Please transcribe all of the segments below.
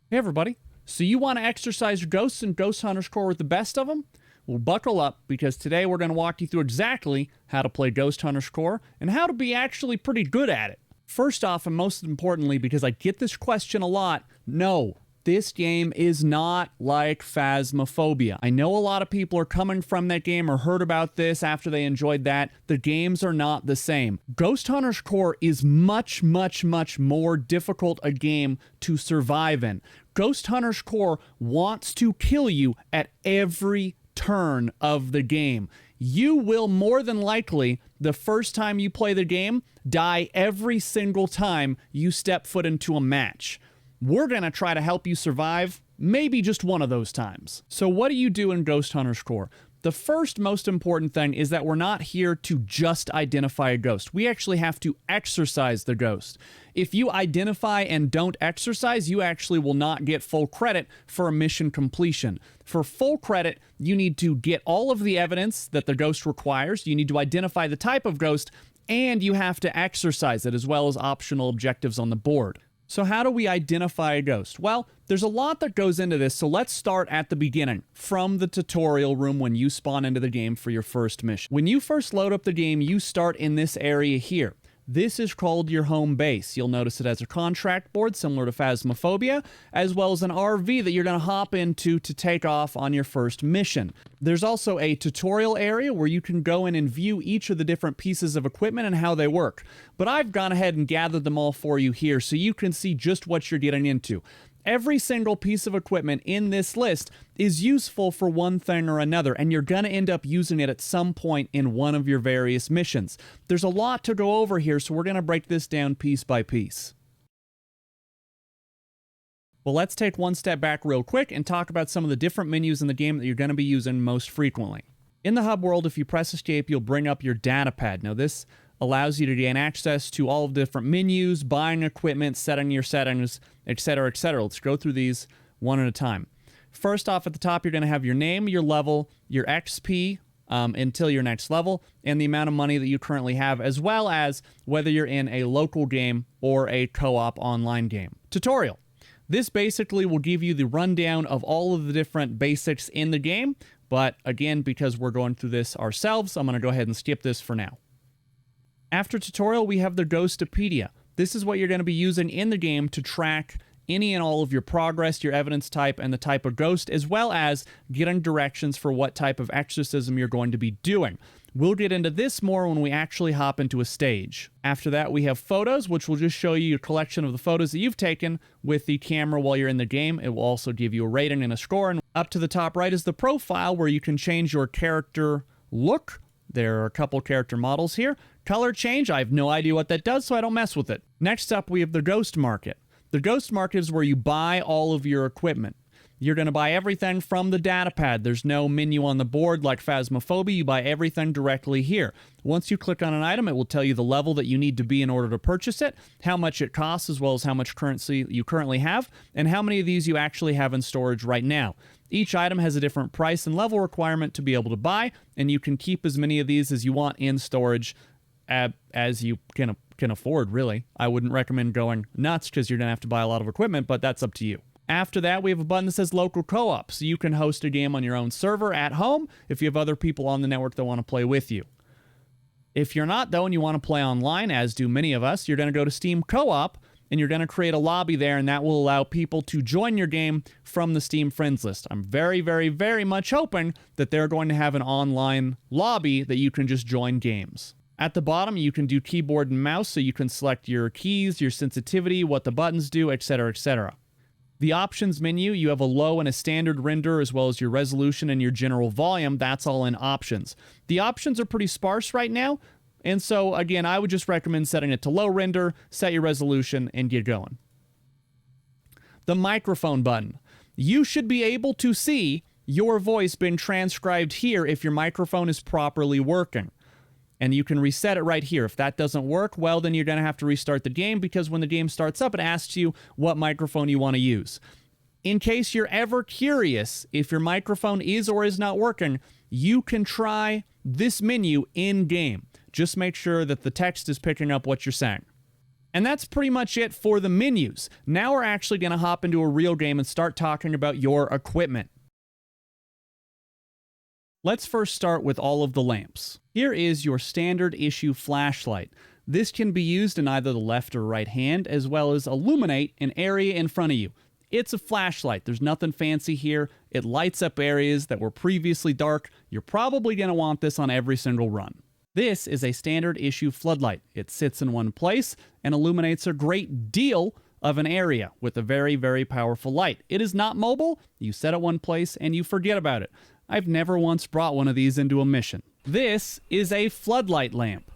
Hey everybody. So you want to exorcise your ghosts in Ghost Hunters Corp with the best of them? Well, buckle up, because today we're going to walk you through exactly how to play Ghost Hunters Corp and how to be actually pretty good at it. First off, and most importantly, because I get this question a lot, no, this game is not like Phasmophobia. I know a lot of people are coming from that game or heard about this after they enjoyed that. The games are not the same. Ghost Hunters Corp is much more difficult a game to survive in. Ghost Hunters Corp wants to kill you at every turn of the game. You will more than likely, the first time you play the game, die every single time you step foot into a match. We're going to try to help you survive maybe just one of those times. So what do you do in Ghost Hunters Corp? The first most important thing is that we're not here to just identify a ghost. We actually have to exorcise the ghost. If you identify and don't exorcise, you actually will not get full credit for a mission completion. For full credit, you need to get all of the evidence that the ghost requires, you need to identify the type of ghost, and you have to exorcise it, as well as optional objectives on the board. So how do we identify a ghost? Well, there's a lot that goes into this, so let's start at the beginning, from the tutorial room when you spawn into the game for your first mission. When you first load up the game, you start in this area here. This is called your home base. You'll notice it has a contract board similar to Phasmophobia, as well as an RV that you're going to hop into to take off on your first mission. There's also a tutorial area where you can go in and view each of the different pieces of equipment and how they work. But I've gone ahead and gathered them all for you here so you can see just what you're getting into. Every single piece of equipment in this list is useful for one thing or another, and you're going to end up using it at some point in one of your various missions. There's a lot to go over here, so we're going to break this down piece by piece. Well, let's take one step back real quick and talk about some of the different menus in the game that you're going to be using most frequently. In the hub world, if you press escape, you'll bring up your data pad. Now, this allows you to gain access to all of the different menus, buying equipment, setting your settings, etc., etc. Let's go through these one at a time. First off, at the top, you're going to have your name, your level, your XP until your next level, and the amount of money that you currently have, as well as whether you're in a local game or a co-op online game. Tutorial. This basically will give you the rundown of all of the different basics in the game, but again, because we're going through this ourselves, I'm going to go ahead and skip this for now. After tutorial, we have the Ghostopedia. This is what you're going to be using in the game to track any and all of your progress, your evidence type, and the type of ghost, as well as getting directions for what type of exorcism you're going to be doing. We'll get into this more when we actually hop into a stage. After that, we have photos, which will just show you a collection of the photos that you've taken with the camera while you're in the game. It will also give you a rating and a score. And up to the top right is the profile, where you can change your character look. There are a couple character models here. Color change, I have no idea what that does, so I don't mess with it. Next up, we have the Ghost Market. The Ghost Market is where you buy all of your equipment. You're going to buy everything from the data pad. There's no menu on the board like Phasmophobia. You buy everything directly here. Once you click on an item, it will tell you the level that you need to be in order to purchase it, how much it costs, as well as how much currency you currently have, and how many of these you actually have in storage right now. Each item has a different price and level requirement to be able to buy, and you can keep as many of these as you want in storage as you can afford, really. I wouldn't recommend going nuts because you're going to have to buy a lot of equipment, but that's up to you. After that, we have a button that says Local Co-op, so you can host a game on your own server at home if you have other people on the network that want to play with you. If you're not, though, and you want to play online, as do many of us, you're going to go to Steam Co-op, and you're going to create a lobby there, and that will allow people to join your game from the Steam friends list. I'm very much hoping that they're going to have an online lobby that you can just join games. At the bottom, you can do keyboard and mouse, so you can select your keys, your sensitivity, what the buttons do, etc., etc. The options menu, you have a low and a standard render, as well as your resolution and your general volume. That's all in options. The options are pretty sparse right now, and so, again, I would just recommend setting it to low render, set your resolution, and get going. The microphone button. You should be able to see your voice being transcribed here if your microphone is properly working. And you can reset it right here. If that doesn't work, well, then you're going to have to restart the game, because when the game starts up, it asks you what microphone you want to use. In case you're ever curious if your microphone is or is not working, you can try this menu in-game. Just make sure that the text is picking up what you're saying. And that's pretty much it for the menus. Now we're actually going to hop into a real game and start talking about your equipment. Let's first start with all of the lamps. Here is your standard issue flashlight. This can be used in either the left or right hand, as well as illuminate an area in front of you. It's a flashlight. There's nothing fancy here. It lights up areas that were previously dark. You're probably going to want this on every single run. This is a standard issue floodlight. It sits in one place and illuminates a great deal of an area with a very, very powerful light. It is not mobile. You set it one place and you forget about it. I've never once brought one of these into a mission. This is a floodlight lamp.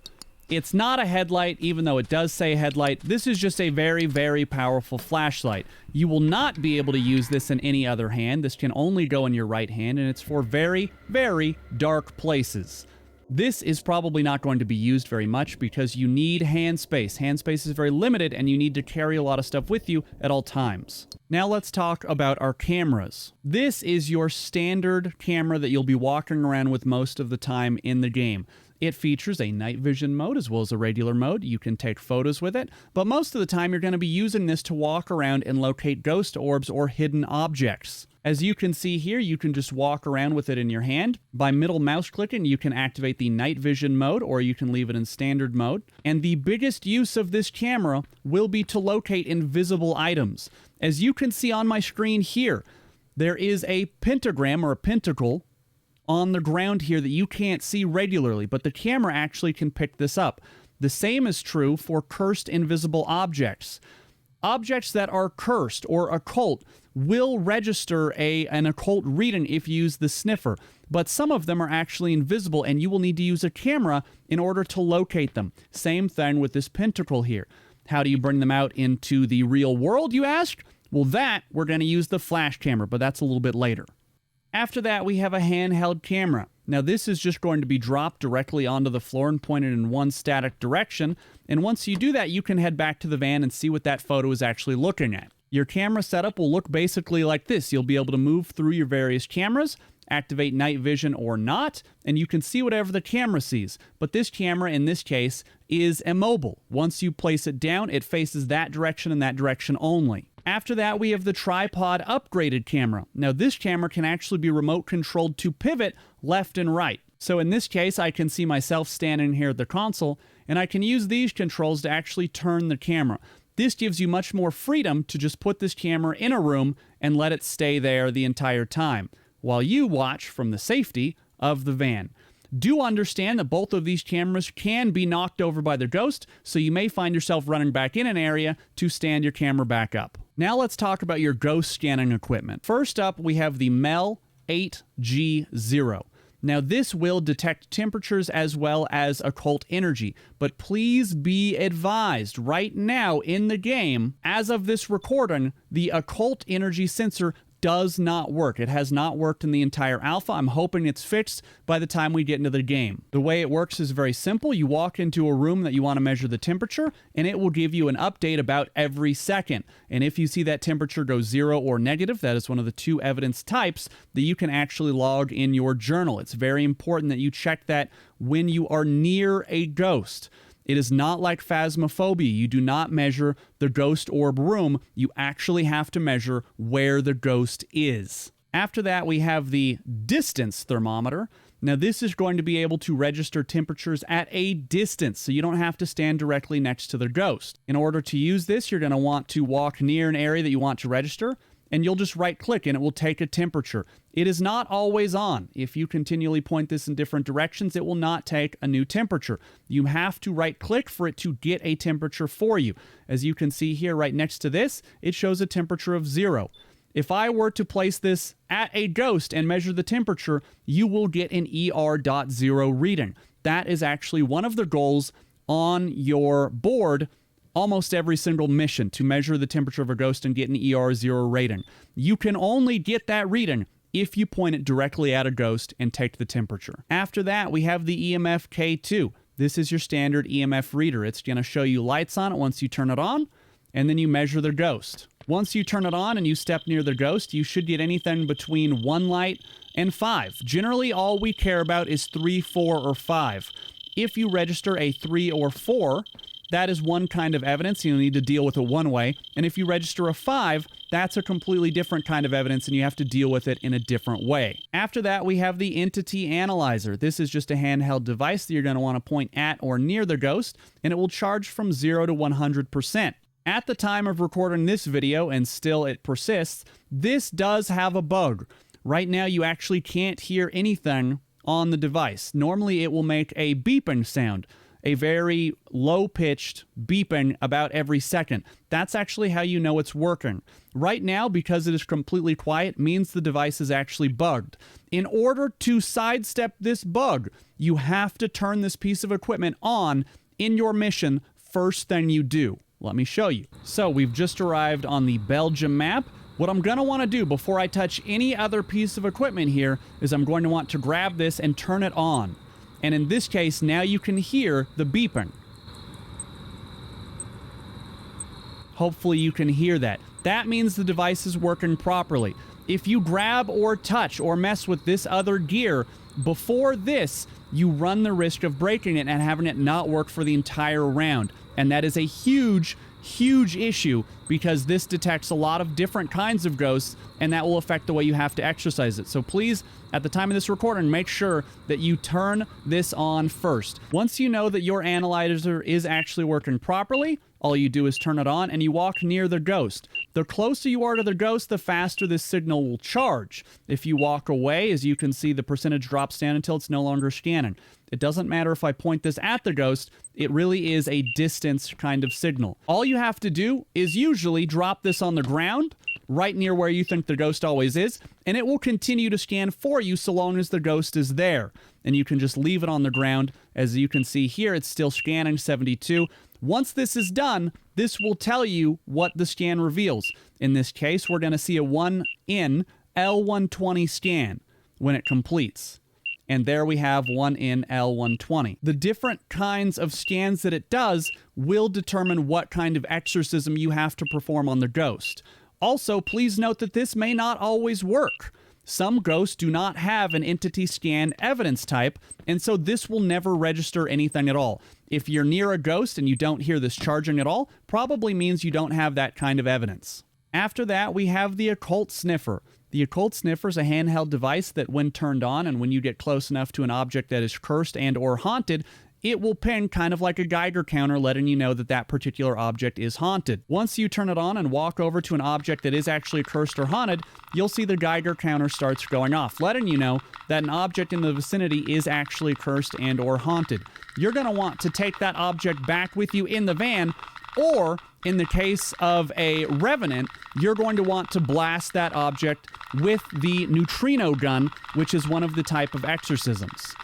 It's not a headlight, even though it does say headlight. This is just a very, very powerful flashlight. You will not be able to use this in any other hand. This can only go in your right hand, and it's for very, very dark places. This is probably not going to be used very much because you need hand space. Hand space is very limited, and you need to carry a lot of stuff with you at all times. Now let's talk about our cameras. This is your standard camera that you'll be walking around with most of the time in the game. It features a night vision mode as well as a regular mode. You can take photos with it, but most of the time you're going to be using this to walk around and locate ghost orbs or hidden objects. As you can see here, you can just walk around with it in your hand. By middle mouse clicking, you can activate the night vision mode, or you can leave it in standard mode. And the biggest use of this camera will be to locate invisible items. As you can see on my screen here, there is a pentagram or a pentacle on the ground here that you can't see regularly, but the camera actually can pick this up. The same is true for cursed invisible objects. Objects that are cursed or occult will register an occult reading if you use the sniffer, but some of them are actually invisible and you will need to use a camera in order to locate them. Same thing with this pentacle here. How do you bring them out into the real world, you ask? Well, that we're going to use the flash camera, but that's a little bit later. After that, we have a handheld camera. Now, this is just going to be dropped directly onto the floor and pointed in one static direction. And once you do that, you can head back to the van and see what that photo is actually looking at. Your camera setup will look basically like this. You'll be able to move through your various cameras, activate night vision or not, and you can see whatever the camera sees. But this camera, in this case, is immobile. Once you place it down, it faces that direction and that direction only. After that, we have the tripod upgraded camera. Now, this camera can actually be remote controlled to pivot left and right. So in this case, I can see myself standing here at the console, and I can use these controls to actually turn the camera. This gives you much more freedom to just put this camera in a room and let it stay there the entire time, while you watch from the safety of the van. Do understand that both of these cameras can be knocked over by the ghost, so you may find yourself running back in an area to stand your camera back up. Now let's talk about your ghost scanning equipment. First up, we have the MEL 8G0. Now this will detect temperatures as well as occult energy, but please be advised right now in the game, as of this recording, the occult energy sensor does not work. It has not worked in the entire alpha. I'm hoping it's fixed by the time we get into the game. The way it works is very simple. You walk into a room that you want to measure the temperature, and it will give you an update about every second. And if you see that temperature go 0 or negative, that is one of the two evidence types that you can actually log in your journal. It's very important that you check that when you are near a ghost. It is not like Phasmophobia. You do not measure the ghost orb room. You actually have to measure where the ghost is. After that, we have the distance thermometer. Now, this is going to be able to register temperatures at a distance, so you don't have to stand directly next to the ghost. In order to use this, you're going to want to walk near an area that you want to register, and you'll just right-click and it will take a temperature. It is not always on. If you continually point this in different directions, it will not take a new temperature. You have to right-click for it to get a temperature for you. As you can see here right next to this, it shows a temperature of 0. If I were to place this at a ghost and measure the temperature, you will get an ER.0 reading. That is actually one of the goals on your board almost every single mission, to measure the temperature of a ghost and get an ER0 rating. You can only get that reading if you point it directly at a ghost and take the temperature. After that, we have the EMF K2. This is your standard EMF reader. It's going to show you lights on it once you turn it on, and then you measure the ghost. Once you turn it on and you step near the ghost, you should get anything between 1 light and 5. Generally, all we care about is 3, 4, or 5. If you register a 3 or 4, that is one kind of evidence. You'll need to deal with it one way. And if you register a 5, that's a completely different kind of evidence, and you have to deal with it in a different way. After that, we have the Entity Analyzer. This is just a handheld device that you're going to want to point at or near the ghost, and it will charge from 0 to 100%. At the time of recording this video, and still it persists, this does have a bug. Right now, you actually can't hear anything on the device. Normally, it will make a beeping sound, a very low-pitched beeping about every second. That's actually how you know it's working. Right now, because it is completely quiet, means the device is actually bugged. In order to sidestep this bug, you have to turn this piece of equipment on in your mission first thing you do. Let me show you. So we've just arrived on the Belgium map. What I'm going to want to do before I touch any other piece of equipment here is I'm going to want to grab this and turn it on. And in this case, now you can hear the beeping. Hopefully you can hear that. That means the device is working properly. If you grab or touch or mess with this other gear before this, you run the risk of breaking it and having it not work for the entire round. And that is a huge issue, because this detects a lot of different kinds of ghosts, and that will affect the way you have to exercise it. So please, at the time of this recording, make sure that you turn this on first. Once you know that your analyzer is actually working properly, all you do is turn it on and you walk near the ghost. The closer you are to the ghost, the faster this signal will charge. If you walk away, as you can see, the percentage drops down until it's no longer scanning. It doesn't matter if I point this at the ghost, it really is a distance kind of signal. All you have to do is usually drop this on the ground, right near where you think the ghost always is, and it will continue to scan for you so long as the ghost is there. And you can just leave it on the ground. As you can see here, it's still scanning 72. Once this is done, this will tell you what the scan reveals. In this case, we're going to see a 1 in L120 scan when it completes. And there we have 1 in L120. The different kinds of scans that it does will determine what kind of exorcism you have to perform on the ghost. Also, please note that this may not always work. Some ghosts do not have an entity scan evidence type, and so this will never register anything at all. If you're near a ghost and you don't hear this charging at all, probably means you don't have that kind of evidence. After that, we have the Occult Sniffer. The Occult Sniffer is a handheld device that, when turned on and when you get close enough to an object that is cursed and or haunted, it will ping kind of like a Geiger counter, letting you know that that particular object is haunted. Once you turn it on and walk over to an object that is actually cursed or haunted, you'll see the Geiger counter starts going off, letting you know that an object in the vicinity is actually cursed and or haunted. You're going to want to take that object back with you in the van, or in the case of a revenant, you're going to want to blast that object with the Neutrino Gun, which is one of the type of exorcisms.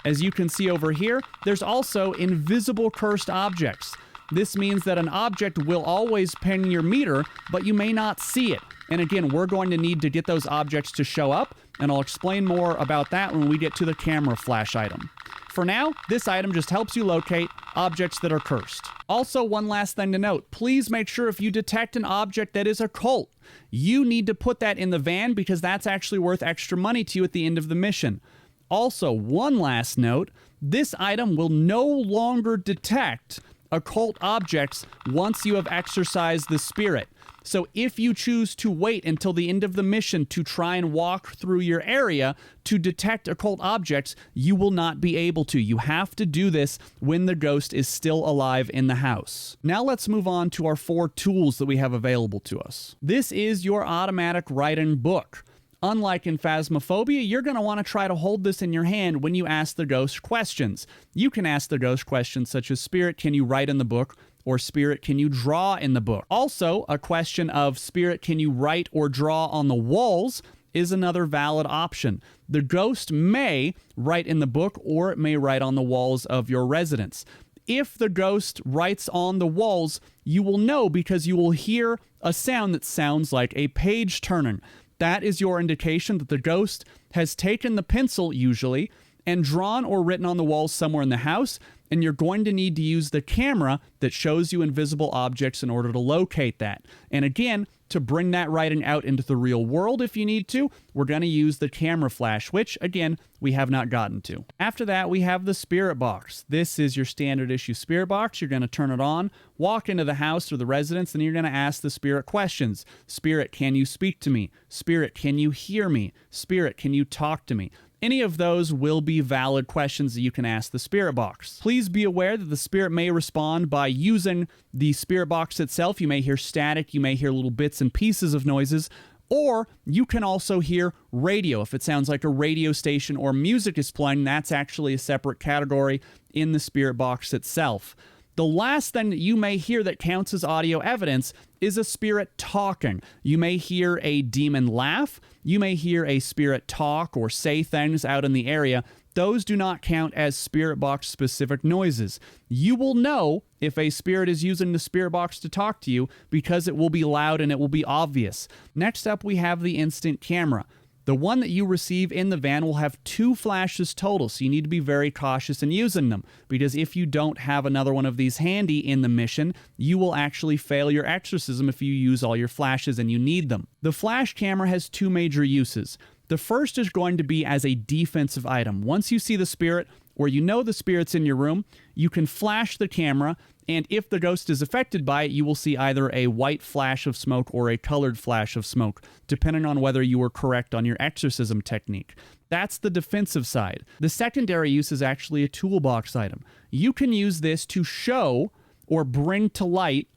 As you can see over here, there's also invisible cursed objects. This means that an object will always ping your meter, but you may not see it. And again, we're going to need to get those objects to show up, and I'll explain more about that when we get to the camera flash item. For now, this item just helps you locate objects that are cursed. Also, one last thing to note, please make sure if you detect an object that is occult, you need to put that in the van, because that's actually worth extra money to you at the end of the mission. Also, one last note, this item will no longer detect occult objects once you have exorcised the spirit. So if you choose to wait until the end of the mission to try and walk through your area to detect occult objects, you will not be able to. You have to do this when the ghost is still alive in the house. Now let's move on to our 4 tools that we have available to us. This is your automatic writing book. Unlike in Phasmophobia, you're going to want to try to hold this in your hand when you ask the ghost questions. You can ask the ghost questions such as, Spirit, can you write in the book? Or Spirit, can you draw in the book? Also, a question of, Spirit, can you write or draw on the walls? Is another valid option. The ghost may write in the book, or it may write on the walls of your residence. If the ghost writes on the walls, you will know because you will hear a sound that sounds like a page turning. That is your indication that the ghost has taken the pencil, usually, and drawn or written on the walls somewhere in the house, and you're going to need to use the camera that shows you invisible objects in order to locate that. And again, to bring that writing out into the real world if you need to, we're going to use the camera flash, which, again, we have not gotten to. After that, we have the spirit box. This is your standard issue spirit box. You're going to turn it on, walk into the house or the residence, and you're going to ask the spirit questions. Spirit, can you speak to me? Spirit, can you hear me? Spirit, can you talk to me? Any of those will be valid questions that you can ask the spirit box. Please be aware that the spirit may respond by using the spirit box itself. You may hear static, you may hear little bits and pieces of noises, or you can also hear radio. If it sounds like a radio station or music is playing, that's actually a separate category in the spirit box itself. The last thing that you may hear that counts as audio evidence is a spirit talking. You may hear a demon laugh. You may hear a spirit talk or say things out in the area. Those do not count as spirit box specific noises. You will know if a spirit is using the spirit box to talk to you because it will be loud and it will be obvious. Next up, we have the instant camera. The one that you receive in the van will have 2 flashes total, so you need to be very cautious in using them, because if you don't have another one of these handy in the mission, you will actually fail your exorcism if you use all your flashes and you need them. The flash camera has 2 major uses. The first is going to be as a defensive item. Once you see the spirit, or you know the spirit's in your room, you can flash the camera, and if the ghost is affected by it, you will see either a white flash of smoke or a colored flash of smoke, depending on whether you were correct on your exorcism technique. That's the defensive side. The secondary use is actually a toolbox item. You can use this to show or bring to light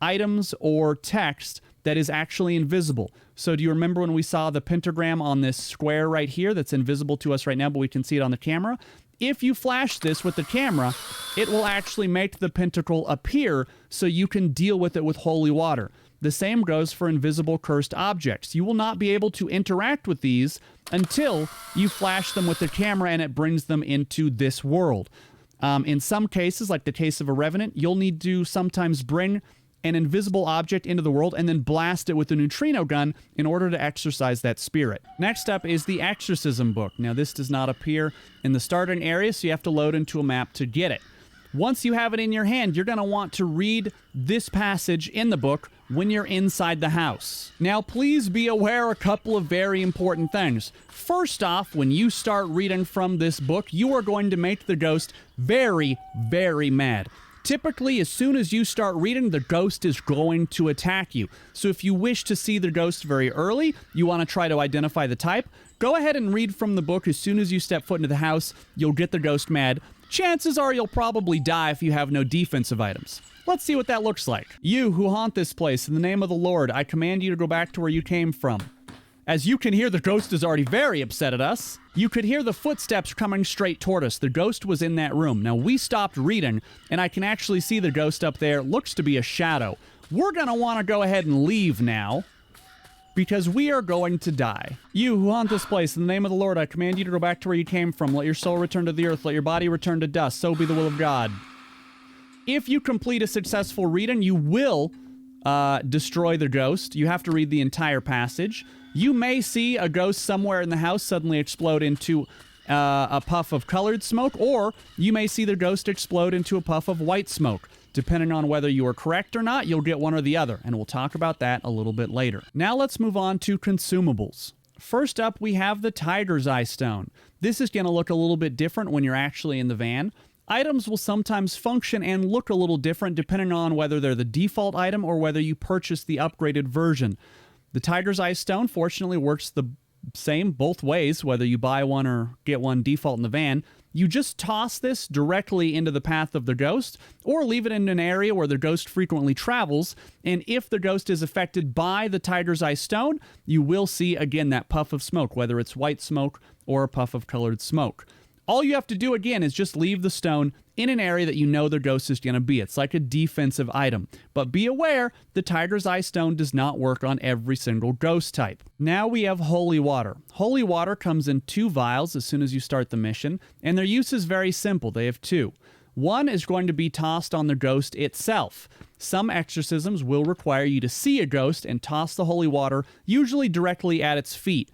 items or text that is actually invisible. So do you remember when we saw the pentagram on this square right here that's invisible to us right now, but we can see it on the camera? If you flash this with the camera, it will actually make the pentacle appear so you can deal with it with holy water. The same goes for invisible cursed objects. You will not be able to interact with these until you flash them with the camera and it brings them into this world. In some cases, like the case of a revenant, you'll need to sometimes bring an invisible object into the world and then blast it with a neutrino gun in order to exorcise that spirit. Next up is the Exorcism Book. Now, this does not appear in the starting area, so you have to load into a map to get it. Once you have it in your hand, you're going to want to read this passage in the book when you're inside the house. Now, please be aware of a couple of very important things. First off, when you start reading from this book, you are going to make the ghost very, very mad. Typically, as soon as you start reading, the ghost is going to attack you. So if you wish to see the ghost very early, you want to try to identify the type, go ahead and read from the book. As soon as you step foot into the house, you'll get the ghost mad. Chances are you'll probably die if you have no defensive items. Let's see what that looks like. You who haunt this place, in the name of the Lord, I command you to go back to where you came from. As you can hear, the ghost is already very upset at us. You could hear the footsteps coming straight toward us. The ghost was in that room. Now, we stopped reading, and I can actually see the ghost up there. It looks to be a shadow. We're going to want to go ahead and leave now, because we are going to die. You who haunt this place, in the name of the Lord, I command you to go back to where you came from. Let your soul return to the earth. Let your body return to dust. So be the will of God. If you complete a successful reading, you will destroy the ghost. You have to read the entire passage. You may see a ghost somewhere in the house suddenly explode into a puff of colored smoke, or you may see the ghost explode into a puff of white smoke. Depending on whether you are correct or not, you'll get one or the other, and we'll talk about that a little bit later. Now let's move on to consumables. First up, we have the Tiger's Eye Stone. This is going to look a little bit different when you're actually in the van. Items will sometimes function and look a little different depending on whether they're the default item or whether you purchase the upgraded version. The Tiger's Eye Stone, fortunately, works the same both ways, whether you buy one or get one default in the van. You just toss this directly into the path of the ghost, or leave it in an area where the ghost frequently travels, and if the ghost is affected by the Tiger's Eye Stone, you will see, again, that puff of smoke, whether it's white smoke or a puff of colored smoke. All you have to do, again, is just leave the stone in an area that you know the ghost is going to be. It's like a defensive item. But be aware, the Tiger's Eye Stone does not work on every single ghost type. Now we have holy water. Holy water comes in 2 vials as soon as you start the mission, and their use is very simple. They have 2. One is going to be tossed on the ghost itself. Some exorcisms will require you to see a ghost and toss the holy water, usually directly at its feet.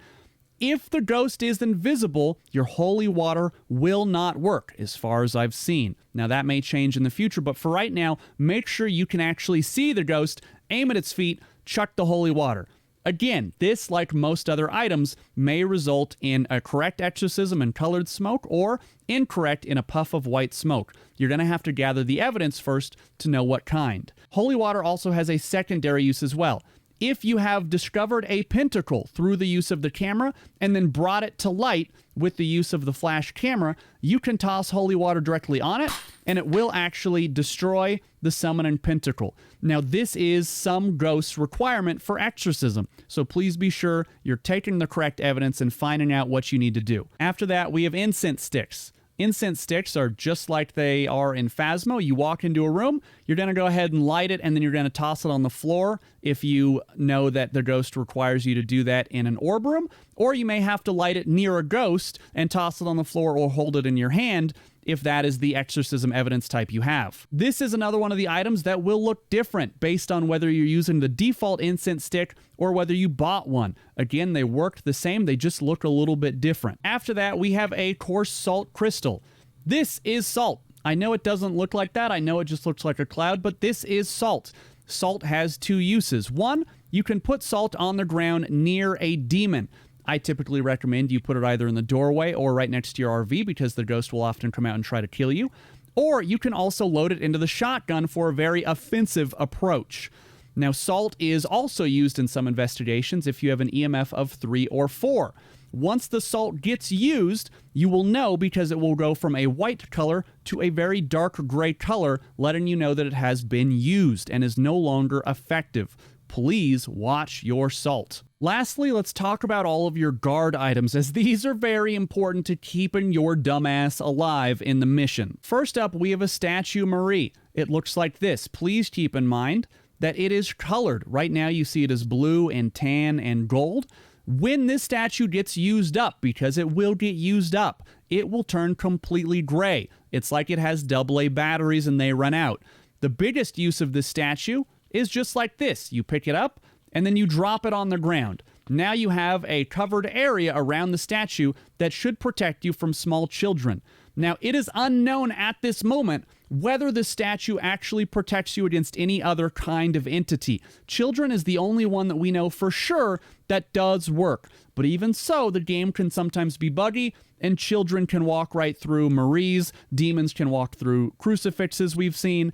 if the ghost is invisible, your holy water will not work, as far as I've seen. Now, that may change in the future, but for right now, make sure you can actually see the ghost, aim at its feet, chuck the holy water. Again, this, like most other items, may result in a correct exorcism in colored smoke or incorrect in a puff of white smoke. You're going to have to gather the evidence first to know what kind. Holy water also has a secondary use as well. If you have discovered a pentacle through the use of the camera and then brought it to light with the use of the flash camera, you can toss holy water directly on it, and it will actually destroy the summoning pentacle. Now, this is some ghost's requirement for exorcism, so please be sure you're taking the correct evidence and finding out what you need to do. After that, we have incense sticks. Incense sticks are just like they are in Phasmo. You walk into a room, you're going to go ahead and light it, and then you're going to toss it on the floor if you know that the ghost requires you to do that in an orb room, or you may have to light it near a ghost and toss it on the floor or hold it in your hand if that is the exorcism evidence type you have. This is another one of the items that will look different based on whether you're using the default incense stick or whether you bought one. Again, they work the same, they just look a little bit different. After that, we have a coarse salt crystal. This is salt. I know it doesn't look like that, I know it just looks like a cloud, but this is salt. Salt has two uses. One, you can put salt on the ground near a demon. I typically recommend you put it either in the doorway or right next to your RV because the ghost will often come out and try to kill you. Or you can also load it into the shotgun for a very offensive approach. Now, salt is also used in some investigations if you have an EMF of 3 or 4. Once the salt gets used, you will know because it will go from a white color to a very dark gray color, letting you know that it has been used and is no longer effective. Please watch your salt. Lastly, let's talk about all of your guard items, as these are very important to keeping your dumbass alive in the mission. First up, we have a statue Marie. It looks like this. Please keep in mind that it is colored. Right now you see it as blue and tan and gold. When this statue gets used up, because it will get used up, it will turn completely gray. It's like it has AA batteries and they run out. The biggest use of this statue is just like this. You pick it up and then you drop it on the ground. Now you have a covered area around the statue that should protect you from small children. Now, it is unknown at this moment whether the statue actually protects you against any other kind of entity. Children is the only one that we know for sure that does work. But even so, the game can sometimes be buggy, and children can walk right through Maries. Demons can walk through crucifixes we've seen.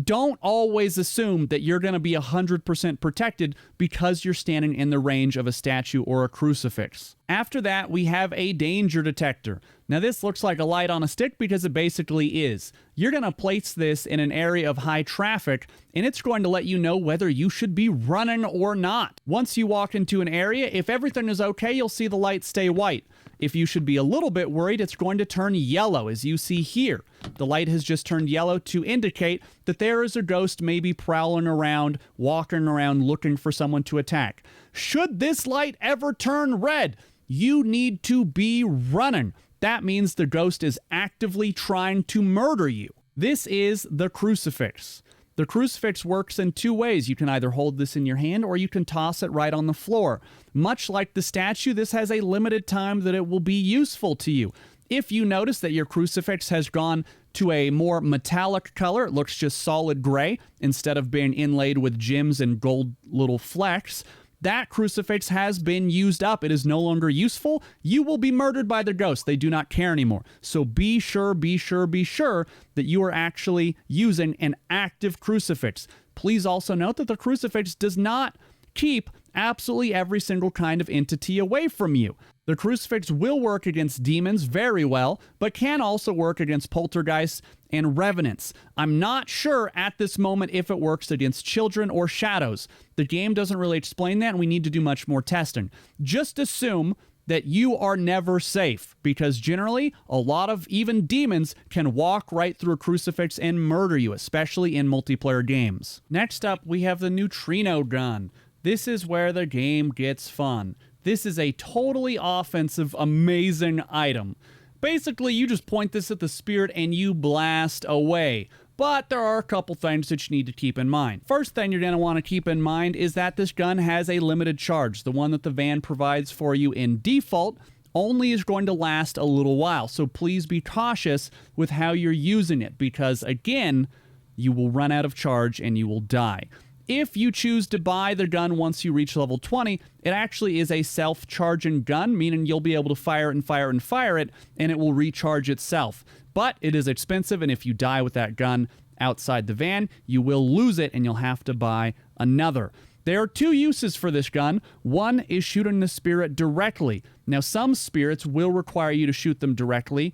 Don't always assume that you're going to be 100% protected because you're standing in the range of a statue or a crucifix. After that, we have a danger detector. Now, this looks like a light on a stick because it basically is. You're going to place this in an area of high traffic, and it's going to let you know whether you should be running or not. Once you walk into an area, if everything is okay, you'll see the light stay white. If you should be a little bit worried, it's going to turn yellow, as you see here. The light has just turned yellow to indicate that there is a ghost maybe prowling around, walking around, looking for someone to attack. Should this light ever turn red, you need to be running. That means the ghost is actively trying to murder you. This is the crucifix. The crucifix works in two ways. You can either hold this in your hand or you can toss it right on the floor. Much like the statue, this has a limited time that it will be useful to you. If you notice that your crucifix has gone to a more metallic color, it looks just solid gray instead of being inlaid with gems and gold little flecks, that crucifix has been used up. It is no longer useful. You will be murdered by the ghost. They do not care anymore. So be sure that you are actually using an active crucifix. Please also note that the crucifix does not keep absolutely every single kind of entity away from you. The crucifix will work against demons very well, but can also work against poltergeists and revenants. I'm not sure at this moment if it works against children or shadows. The game doesn't really explain that, and we need to do much more testing. Just assume that you are never safe, because generally, a lot of even demons can walk right through a crucifix and murder you, especially in multiplayer games. Next up, we have the Neutrino Gun. This is where the game gets fun. This is a totally offensive, amazing item. Basically, you just point this at the spirit and you blast away. but there are a couple things that you need to keep in mind. First thing you're going to want to keep in mind is that this gun has a limited charge. The one that the van provides for you in default only is going to last a little while, so please be cautious with how you're using it, because again, you will run out of charge and you will die. If you choose to buy the gun once you reach level 20, it actually is a self-charging gun, meaning you'll be able to fire it and fire it and fire it, and it will recharge itself. But it is expensive, and if you die with that gun outside the van, you will lose it and you'll have to buy another. There are two uses for this gun. One is shooting the spirit directly. Now, some spirits will require you to shoot them directly,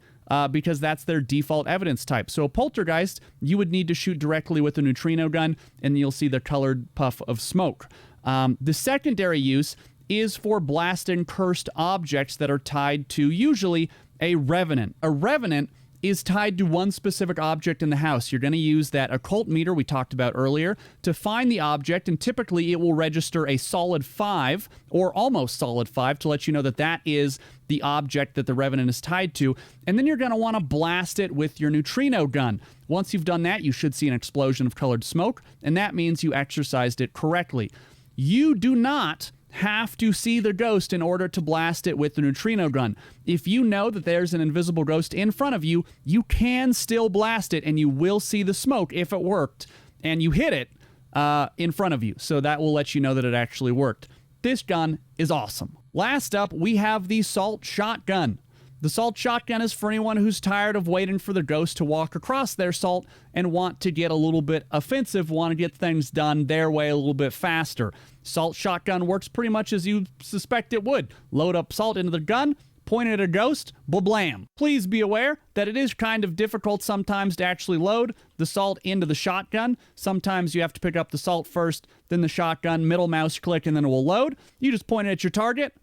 because that's their default evidence type. So a poltergeist, you would need to shoot directly with a neutrino gun, and you'll see the colored puff of smoke. The secondary use is for blasting cursed objects that are tied to usually a revenant. A revenant is tied to one specific object in the house. You're going to use that occult meter we talked about earlier to find the object, and typically it will register a solid 5 or almost solid 5 to let you know that that is the object that the revenant is tied to. And then you're going to want to blast it with your neutrino gun. Once you've done that, you should see an explosion of colored smoke, and that means you exorcised it correctly. You do not have to see the ghost in order to blast it with the neutrino gun. If you know that there's an invisible ghost in front of you, you can still blast it, and you will see the smoke if it worked, and you hit it in front of you. So that will let you know that it actually worked. This gun is awesome. Last up, we have the Salt Shotgun. The Salt Shotgun is for anyone who's tired of waiting for the ghost to walk across their salt and want to get a little bit offensive, want to get things done their way a little bit faster. Salt Shotgun works pretty much as you suspect it would. Load up salt into the gun, point it at a ghost, blam. Please be aware that it is kind of difficult sometimes to actually load the salt into the shotgun. Sometimes you have to pick up the salt first, then the shotgun, middle mouse click, and then it will load. You just point it at your target,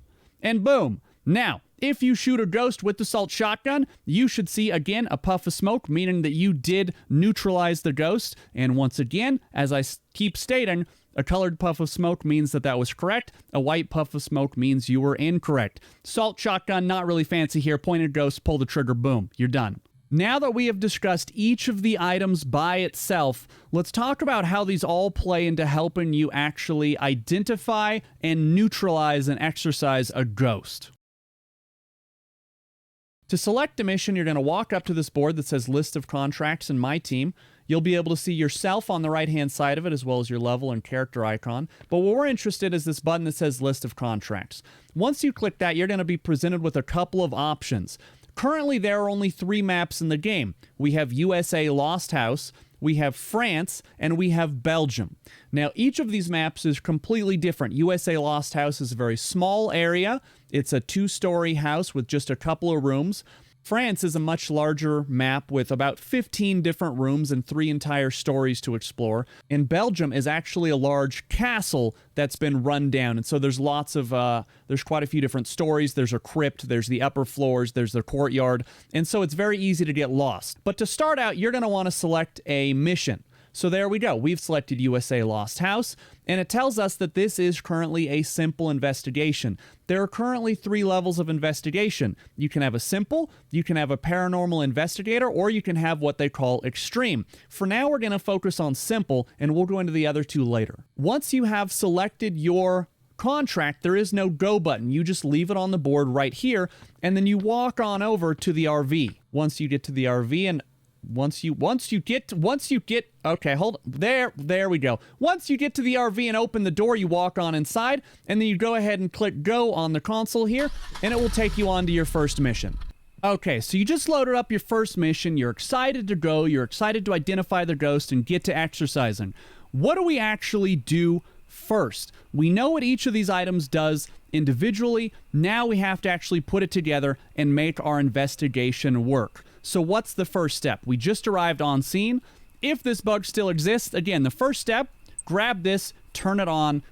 and boom. Now, if you shoot a ghost with the Salt Shotgun, you should see, again, a puff of smoke, meaning that you did neutralize the ghost. And once again, as I keep stating, a colored puff of smoke means that that was correct. A white puff of smoke means you were incorrect. Salt Shotgun, not really fancy here. Point at ghost, pull the trigger, boom, you're done. Now that we have discussed each of the items by itself, let's talk about how these all play into helping you actually identify and neutralize and exorcise a ghost. To select a mission, you're going to walk up to this board that says List of Contracts and My Team. You'll be able to see yourself on the right-hand side of it, as well as your level and character icon. But what we're interested in is this button that says List of Contracts. Once you click that, you're going to be presented with a couple of options. Currently, there are only 3 maps in the game. We have USA Lost House, we have France, and we have Belgium. Now, each of these maps is completely different. USA Lost House is a very small area. It's a 2-story house with just a couple of rooms. France is a much larger map with about 15 different rooms and 3 entire stories to explore. And Belgium is actually a large castle that's been run down. And so there's lots of, there's quite a few different stories. There's a crypt, there's the upper floors, there's the courtyard. And so it's very easy to get lost. But to start out, you're going to want to select a mission. So there we go. We've selected USA Lost House, and it tells us that this is currently a simple investigation. There are currently 3 levels of investigation. You can have a simple, you can have a paranormal investigator, or you can have what they call extreme. For now, we're going to focus on simple, and we'll go into the other 2 later. Once you have selected your contract, there is no go button. You just leave it on the board right here, and then you walk on over to the RV. Once you get to the RV, and once you get okay, hold on. There we go. Once you get to the RV and open the door, you walk on inside, and then you go ahead and click go on the console here, and it will take you on to your first mission. Okay, so you just loaded up your first mission, you're excited to go, you're excited to identify the ghost and get to exorcising. What do we actually do first? We know what each of these items does individually. Now we have to actually put it together and make our investigation work. So what's the first step? We just arrived on scene. If this bug still exists, again, the first step, grab this, turn it on.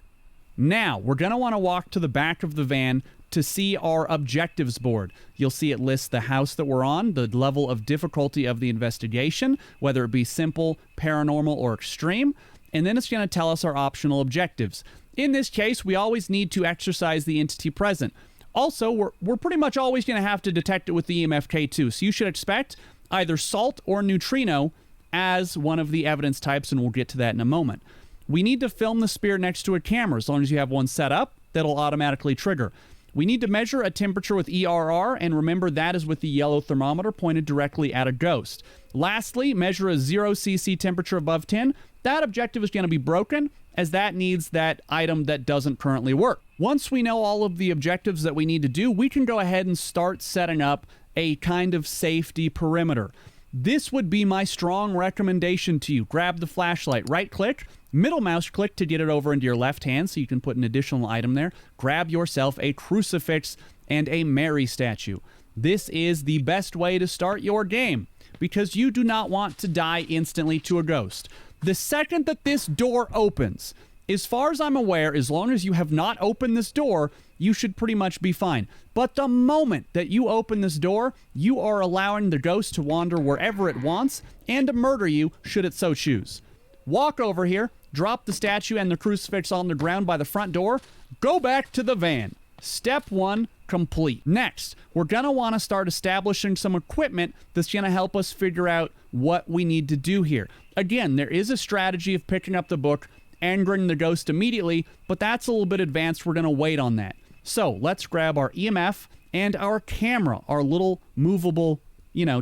Now, we're going to want to walk to the back of the van to see our objectives board. You'll see it lists the house that we're on, the level of difficulty of the investigation, whether it be simple, paranormal, or extreme, and then it's going to tell us our optional objectives. In this case, we always need to exorcise the entity present. Also, we're pretty much always going to have to detect it with the EMF K2, so you should expect either salt or neutrino as one of the evidence types, and we'll get to that in a moment. We need to film the spirit next to a camera. As long as you have one set up, that'll automatically trigger. We need to measure a temperature with ERR, and remember that is with the yellow thermometer pointed directly at a ghost. Lastly, measure a 0°C temperature above 10. That objective is going to be broken, as that needs that item that doesn't currently work. Once we know all of the objectives that we need to do, we can go ahead and start setting up a kind of safety perimeter. This would be my strong recommendation to you. Grab the flashlight, right-click, middle mouse click to get it over into your left hand so you can put an additional item there. Grab yourself a crucifix and a Mary statue. This is the best way to start your game because you do not want to die instantly to a ghost. The second that this door opens, as far as I'm aware, as long as you have not opened this door, you should pretty much be fine. But the moment that you open this door, you are allowing the ghost to wander wherever it wants and to murder you should it so choose. Walk over here, drop the statue and the crucifix on the ground by the front door, go back to the van. Step 1 complete. Next, we're going to want to start establishing some equipment that's going to help us figure out what we need to do here. Again, there is a strategy of picking up the book, angering the ghost immediately, but that's a little bit advanced. We're going to wait on that. So let's grab our EMF and our camera, our little movable,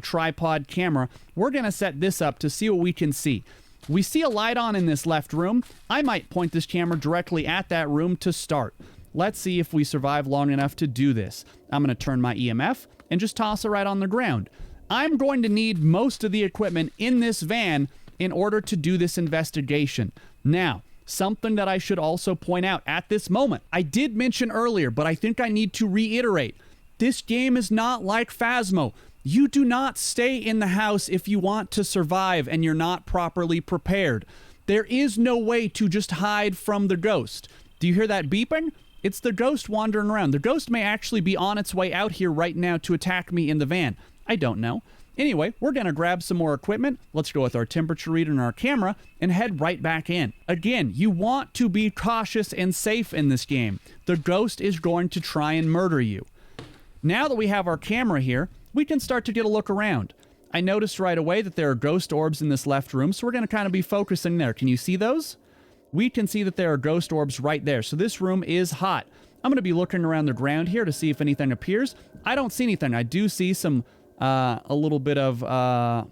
tripod camera. We're going to set this up to see what we can see. We see a light on in this left room. I might point this camera directly at that room to start. Let's see if we survive long enough to do this. I'm going to turn my EMF and just toss it right on the ground. I'm going to need most of the equipment in this van in order to do this investigation. Now, something that I should also point out at this moment. I did mention earlier, but I think I need to reiterate. This game is not like Phasmo. You do not stay in the house if you want to survive and you're not properly prepared. There is no way to just hide from the ghost. Do you hear that beeping? It's the ghost wandering around. The ghost may actually be on its way out here right now to attack me in the van. I don't know. Anyway, we're going to grab some more equipment. Let's go with our temperature reader and our camera and head right back in. Again, you want to be cautious and safe in this game. The ghost is going to try and murder you. Now that we have our camera here, we can start to get a look around. I noticed right away that there are ghost orbs in this left room, so we're going to kind of be focusing there. Can you see those? We can see that there are ghost orbs right there, so this room is hot. I'm going to be looking around the ground here to see if anything appears. I don't see anything. I do see some a little bit of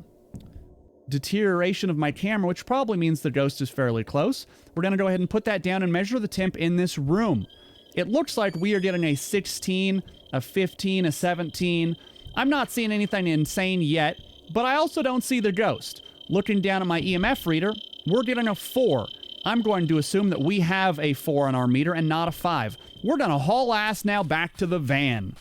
deterioration of my camera, which probably means the ghost is fairly close. We're going to go ahead and put that down and measure the temp in this room. It looks like we are getting a 16, a 15, a 17. I'm not seeing anything insane yet, but I also don't see the ghost. Looking down at my EMF reader, we're getting a 4. I'm going to assume that we have a 4 on our meter and not a 5. We're going to haul ass now back to the van.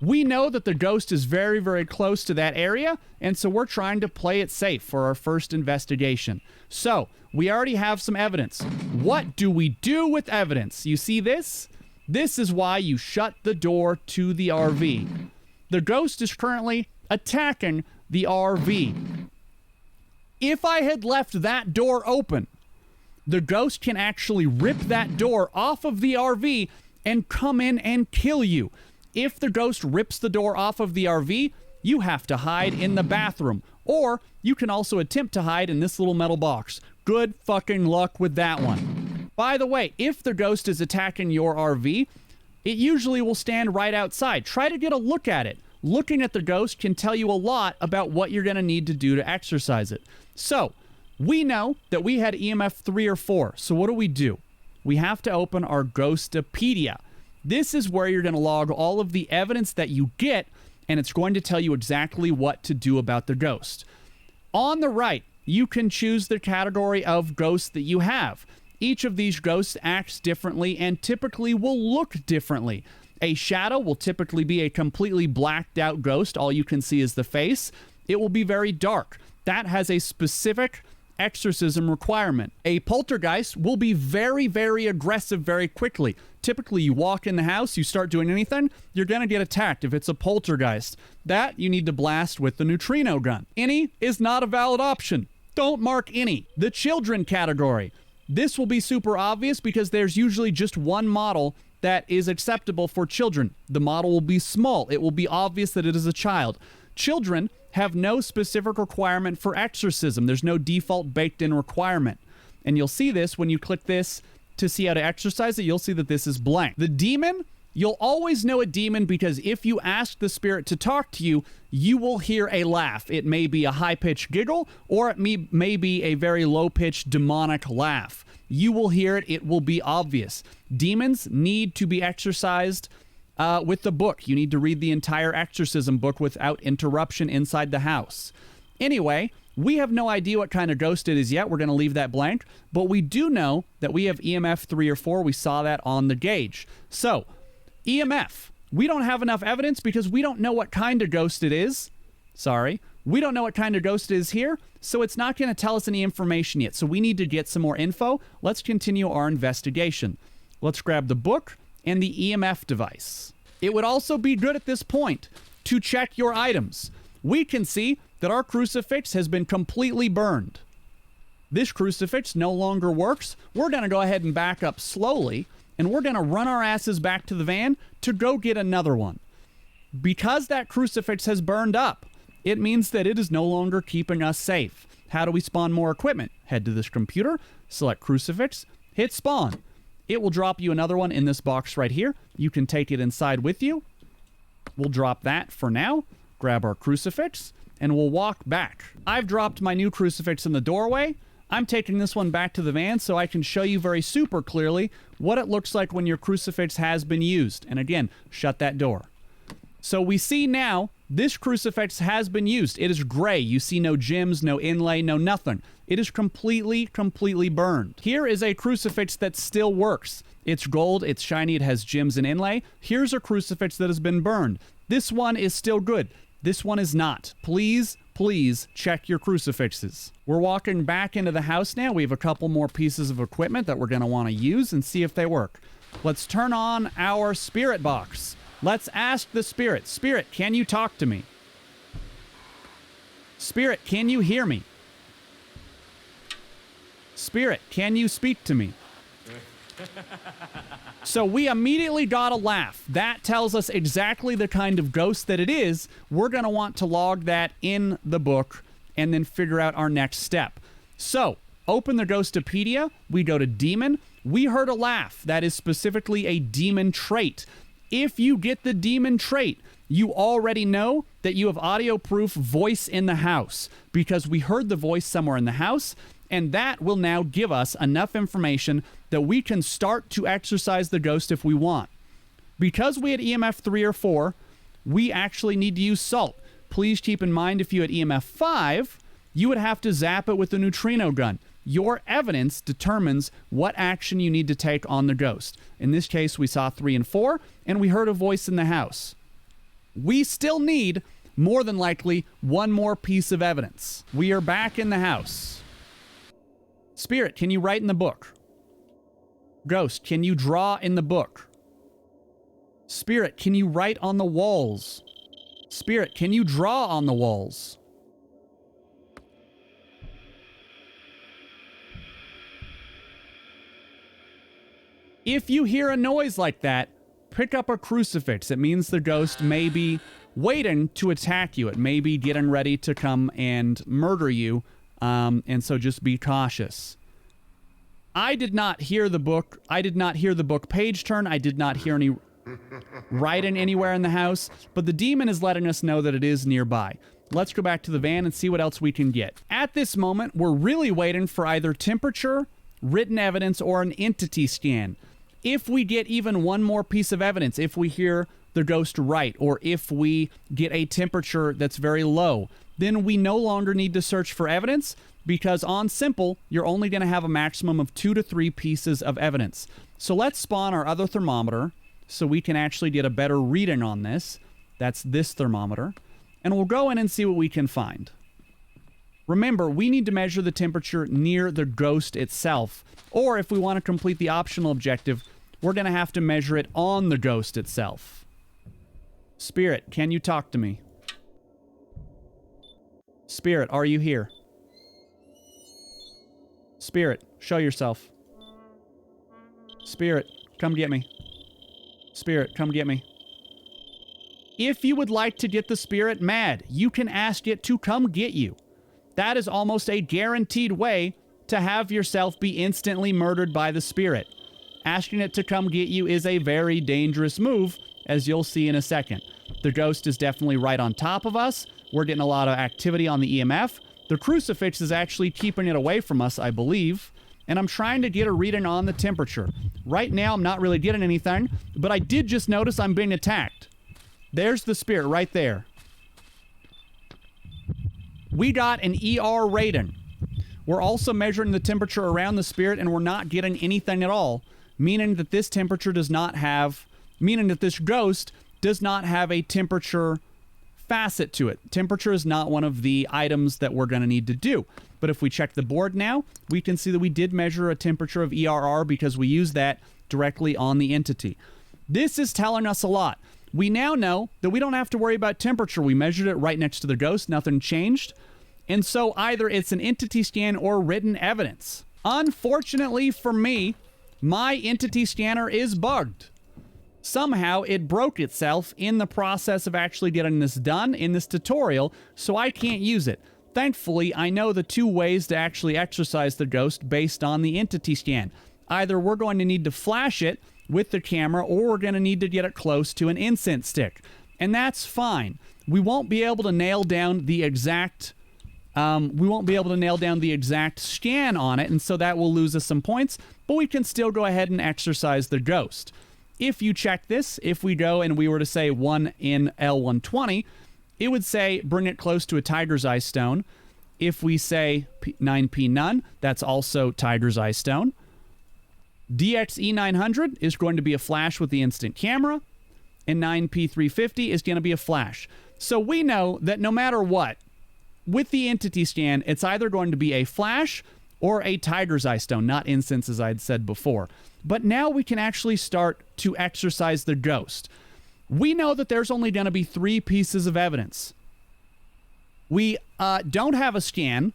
We know that the ghost is very, very close to that area, and so we're trying to play it safe for our first investigation. So, we already have some evidence. What do we do with evidence? You see this? This is why you shut the door to the RV. The ghost is currently attacking the RV. If I had left that door open, the ghost can actually rip that door off of the RV and come in and kill you. If the ghost rips the door off of the RV, you have to hide in the bathroom. Or you can also attempt to hide in this little metal box. Good fucking luck with that one. By the way, if the ghost is attacking your RV, it usually will stand right outside. Try to get a look at it. Looking at the ghost can tell you a lot about what you're going to need to do to exorcise it. So, we know that we had EMF 3 or 4. So what do? We have to open our Ghostopedia. This is where you're going to log all of the evidence that you get, and it's going to tell you exactly what to do about the ghost. On the right, you can choose the category of ghosts that you have. Each of these ghosts acts differently and typically will look differently. A shadow will typically be a completely blacked out ghost. All you can see is the face. It will be very dark. That has a specific exorcism requirement. A poltergeist will be very, very aggressive very quickly. Typically, you walk in the house, you start doing anything, you're going to get attacked if it's a poltergeist. That you need to blast with the Neutrino Gun. Any is not a valid option. Don't mark any. The children category. This will be super obvious because there's usually just one model that is acceptable for children. The model will be small. It will be obvious that it is a child. Children have no specific requirement for exorcism. There's no default baked-in requirement. And you'll see this when you click this to see how to exorcise it. You'll see that this is blank. The demon, you'll always know a demon because if you ask the spirit to talk to you, you will hear a laugh. It may be a high-pitched giggle, or it may be a very low-pitched demonic laugh. You will hear it. It will be obvious. Demons need to be exorcised with the book. You need to read the entire Exorcism book without interruption inside the house. Anyway, we have no idea what kind of ghost it is yet. We're going to leave that blank. But we do know that we have EMF 3 or 4. We saw that on the gauge. So, EMF. We don't have enough evidence because we don't know what kind of ghost it is. Sorry. We don't know what kind of ghost it is here, so it's not going to tell us any information yet. So we need to get some more info. Let's continue our investigation. Let's grab the book and the EMF device. It would also be good at this point to check your items. We can see that our crucifix has been completely burned. This crucifix no longer works. We're going to go ahead and back up slowly, and we're going to run our asses back to the van to go get another one. Because that crucifix has burned up, it means that it is no longer keeping us safe. How do we spawn more equipment? Head to this computer, select crucifix, hit spawn. It will drop you another one in this box right here. You can take it inside with you. We'll drop that for now, grab our crucifix, and we'll walk back. I've dropped my new crucifix in the doorway. I'm taking this one back to the van so I can show you very super clearly what it looks like when your crucifix has been used. And again, shut that door. So we see now this crucifix has been used. It is gray. You see no gems, no inlay, no nothing. It is completely burned. Here is a crucifix that still works. It's gold, it's shiny, it has gems and inlay. Here's a crucifix that has been burned. This one is still good. This one is not. Please check your crucifixes. We're walking back into the house now. We have a couple more pieces of equipment that we're going to want to use and see if they work. Let's turn on our spirit box. Let's ask the spirit. Spirit, can you talk to me? Spirit, can you hear me? Spirit, can you speak to me? So we immediately got a laugh. That tells us exactly the kind of ghost that it is. We're going to want to log that in the book and then figure out our next step. So, open the Ghostopedia. We go to Demon. We heard a laugh. That is specifically a demon trait. If you get the demon trait, you already know that you have audio-proof voice in the house because we heard the voice somewhere in the house, and that will now give us enough information that we can start to exorcise the ghost if we want. Because we had EMF 3 or 4, we actually need to use salt. Please keep in mind if you had EMF 5, you would have to zap it with the Neutrino Gun. Your evidence determines what action you need to take on the ghost. In this case, we saw 3 and 4, and we heard a voice in the house. We still need, more than likely, one more piece of evidence. We are back in the house. Spirit, can you write in the book? Ghost, can you draw in the book? Spirit, can you write on the walls? Spirit, can you draw on the walls? If you hear a noise like that, pick up a crucifix. It means the ghost may be waiting to attack you. It may be getting ready to come and murder you, and so just be cautious. I did not hear the book. I did not hear the book page turn. I did not hear any writing anywhere in the house, but the demon is letting us know that it is nearby. Let's go back to the van and see what else we can get. At this moment, we're really waiting for either temperature, written evidence, or an entity scan. If we get even one more piece of evidence, if we hear the ghost write, or if we get a temperature that's very low, then we no longer need to search for evidence, because on simple, you're only going to have a maximum of 2 to 3 pieces of evidence. So let's spawn our other thermometer so we can actually get a better reading on this. That's this thermometer. And we'll go in and see what we can find. Remember, we need to measure the temperature near the ghost itself. Or if we want to complete the optional objective, we're going to have to measure it on the ghost itself. Spirit, can you talk to me? Spirit, are you here? Spirit, show yourself. Spirit, come get me. Spirit, come get me. If you would like to get the spirit mad, you can ask it to come get you. That is almost a guaranteed way to have yourself be instantly murdered by the spirit. Asking it to come get you is a very dangerous move, as you'll see in a second. The ghost is definitely right on top of us. We're getting a lot of activity on the EMF. The crucifix is actually keeping it away from us, I believe. And I'm trying to get a reading on the temperature. Right now, I'm not really getting anything, but I did just notice I'm being attacked. There's the spirit right there. We got an ER rating. We're also measuring the temperature around the spirit, and we're not getting anything at all, meaning that this temperature does not have, meaning that this ghost does not have a temperature facet to it. Temperature is not one of the items that we're going to need to do. But if we check the board now, we can see that we did measure a temperature of ERR because we used that directly on the entity. This is telling us a lot. We now know that we don't have to worry about temperature. We measured it right next to the ghost. Nothing changed. And so either it's an entity scan or written evidence. Unfortunately for me, my entity scanner is bugged. Somehow it broke itself in the process of actually getting this done in this tutorial, so I can't use it. Thankfully, I know the two ways to actually exorcise the ghost based on the entity scan. Either we're going to need to flash it with the camera, or we're going to need to get it close to an incense stick. And that's fine. We won't be able to nail down the exact scan on it, and so that will lose us some points, but we can still go ahead and exorcise the ghost. If you check this, if we go and we were to say 1 in L120, it would say bring it close to a tiger's eye stone. If we say 9P none, that's also tiger's eye stone. DXE900 is going to be a flash with the instant camera, and 9P350 is going to be a flash. So we know that no matter what, with the entity scan, it's either going to be a flash or a tiger's eye stone, not incense as I'd said before. But now we can actually start to exorcise the ghost. We know that there's only going to be 3 pieces of evidence. We don't have a scan,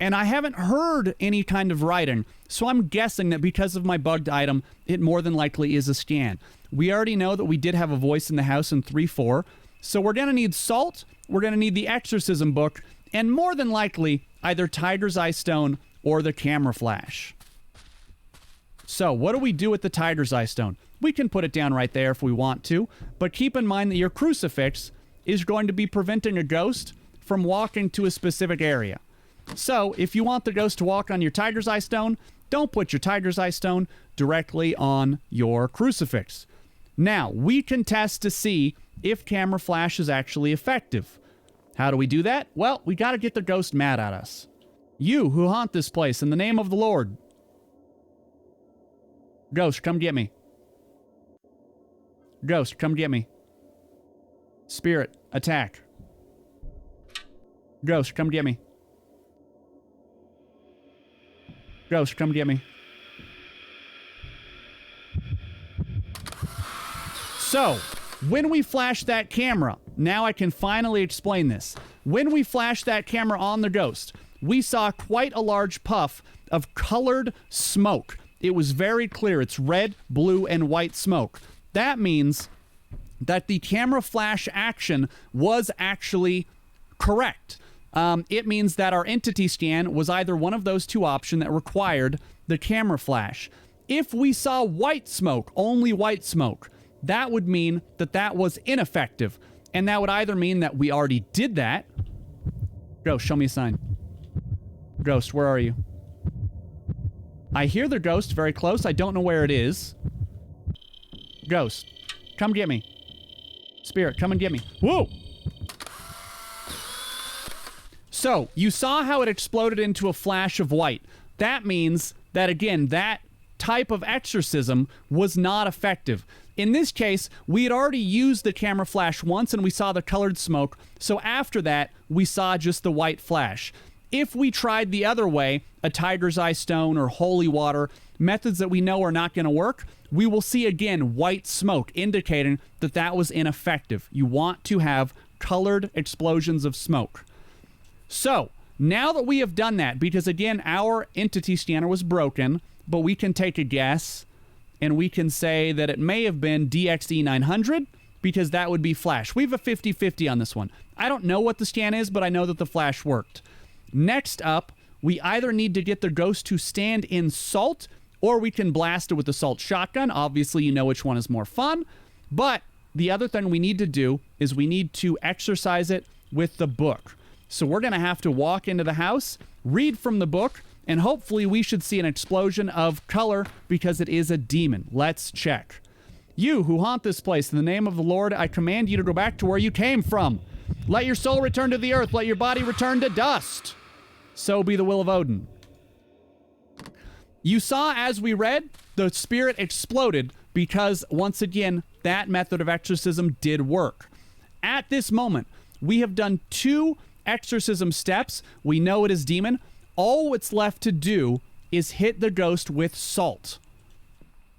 and I haven't heard any kind of writing, so I'm guessing that because of my bugged item, it more than likely is a scan. We already know that we did have a voice in the house in 3-4, so we're going to need salt, we're going to need the Exorcism Book, and more than likely, either Tiger's Eye Stone or the camera flash. So, what do we do with the Tiger's Eye Stone? We can put it down right there if we want to, but keep in mind that your crucifix is going to be preventing a ghost from walking to a specific area. So, if you want the ghost to walk on your Tiger's Eye Stone, don't put your Tiger's Eye Stone directly on your crucifix. Now, we can test to see if camera flash is actually effective. How do we do that? Well, we got to get the ghost mad at us. You who haunt this place, in the name of the Lord. Ghost, come get me. Ghost, come get me. Spirit, attack. Ghost, come get me. Ghost, come get me. So, when we flash that camera, now I can finally explain this. When we flashed that camera on the ghost, we saw quite a large puff of colored smoke. It was very clear. It's red, blue, and white smoke. That means that the camera flash action was actually correct. It means that our entity scan was either one of those two options that required the camera flash. If we saw white smoke, only white smoke, that would mean that that was ineffective. And that would either mean that we already did that. Ghost, show me a sign. Ghost, where are you? I hear the ghost very close. I don't know where it is. Ghost, come get me. Spirit, come and get me. Whoa! So, you saw how it exploded into a flash of white. That means that, again, that type of exorcism was not effective. In this case, we had already used the camera flash once and we saw the colored smoke, so after that, we saw just the white flash. If we tried the other way, a Tiger's Eye Stone or holy water, methods that we know are not going to work, we will see again white smoke, indicating that that was ineffective. You want to have colored explosions of smoke. So, now that we have done that, because again, our entity scanner was broken, but we can take a guess, and we can say that it may have been DXE900, because that would be flash. We have a 50-50 on this one. I don't know what the scan is, but I know that the flash worked. Next up, we either need to get the ghost to stand in salt, or we can blast it with the salt shotgun. Obviously, you know which one is more fun. But the other thing we need to do is we need to exorcise it with the book. So we're going to have to walk into the house, read from the book, and hopefully we should see an explosion of color because it is a demon. Let's check. You who haunt this place, in the name of the Lord, I command you to go back to where you came from. Let your soul return to the earth. Let your body return to dust. So be the will of Odin. You saw, as we read, the spirit exploded because, once again, that method of exorcism did work. At this moment, we have done 2 exorcism steps. We know it is demon. All what's left to do is hit the ghost with salt.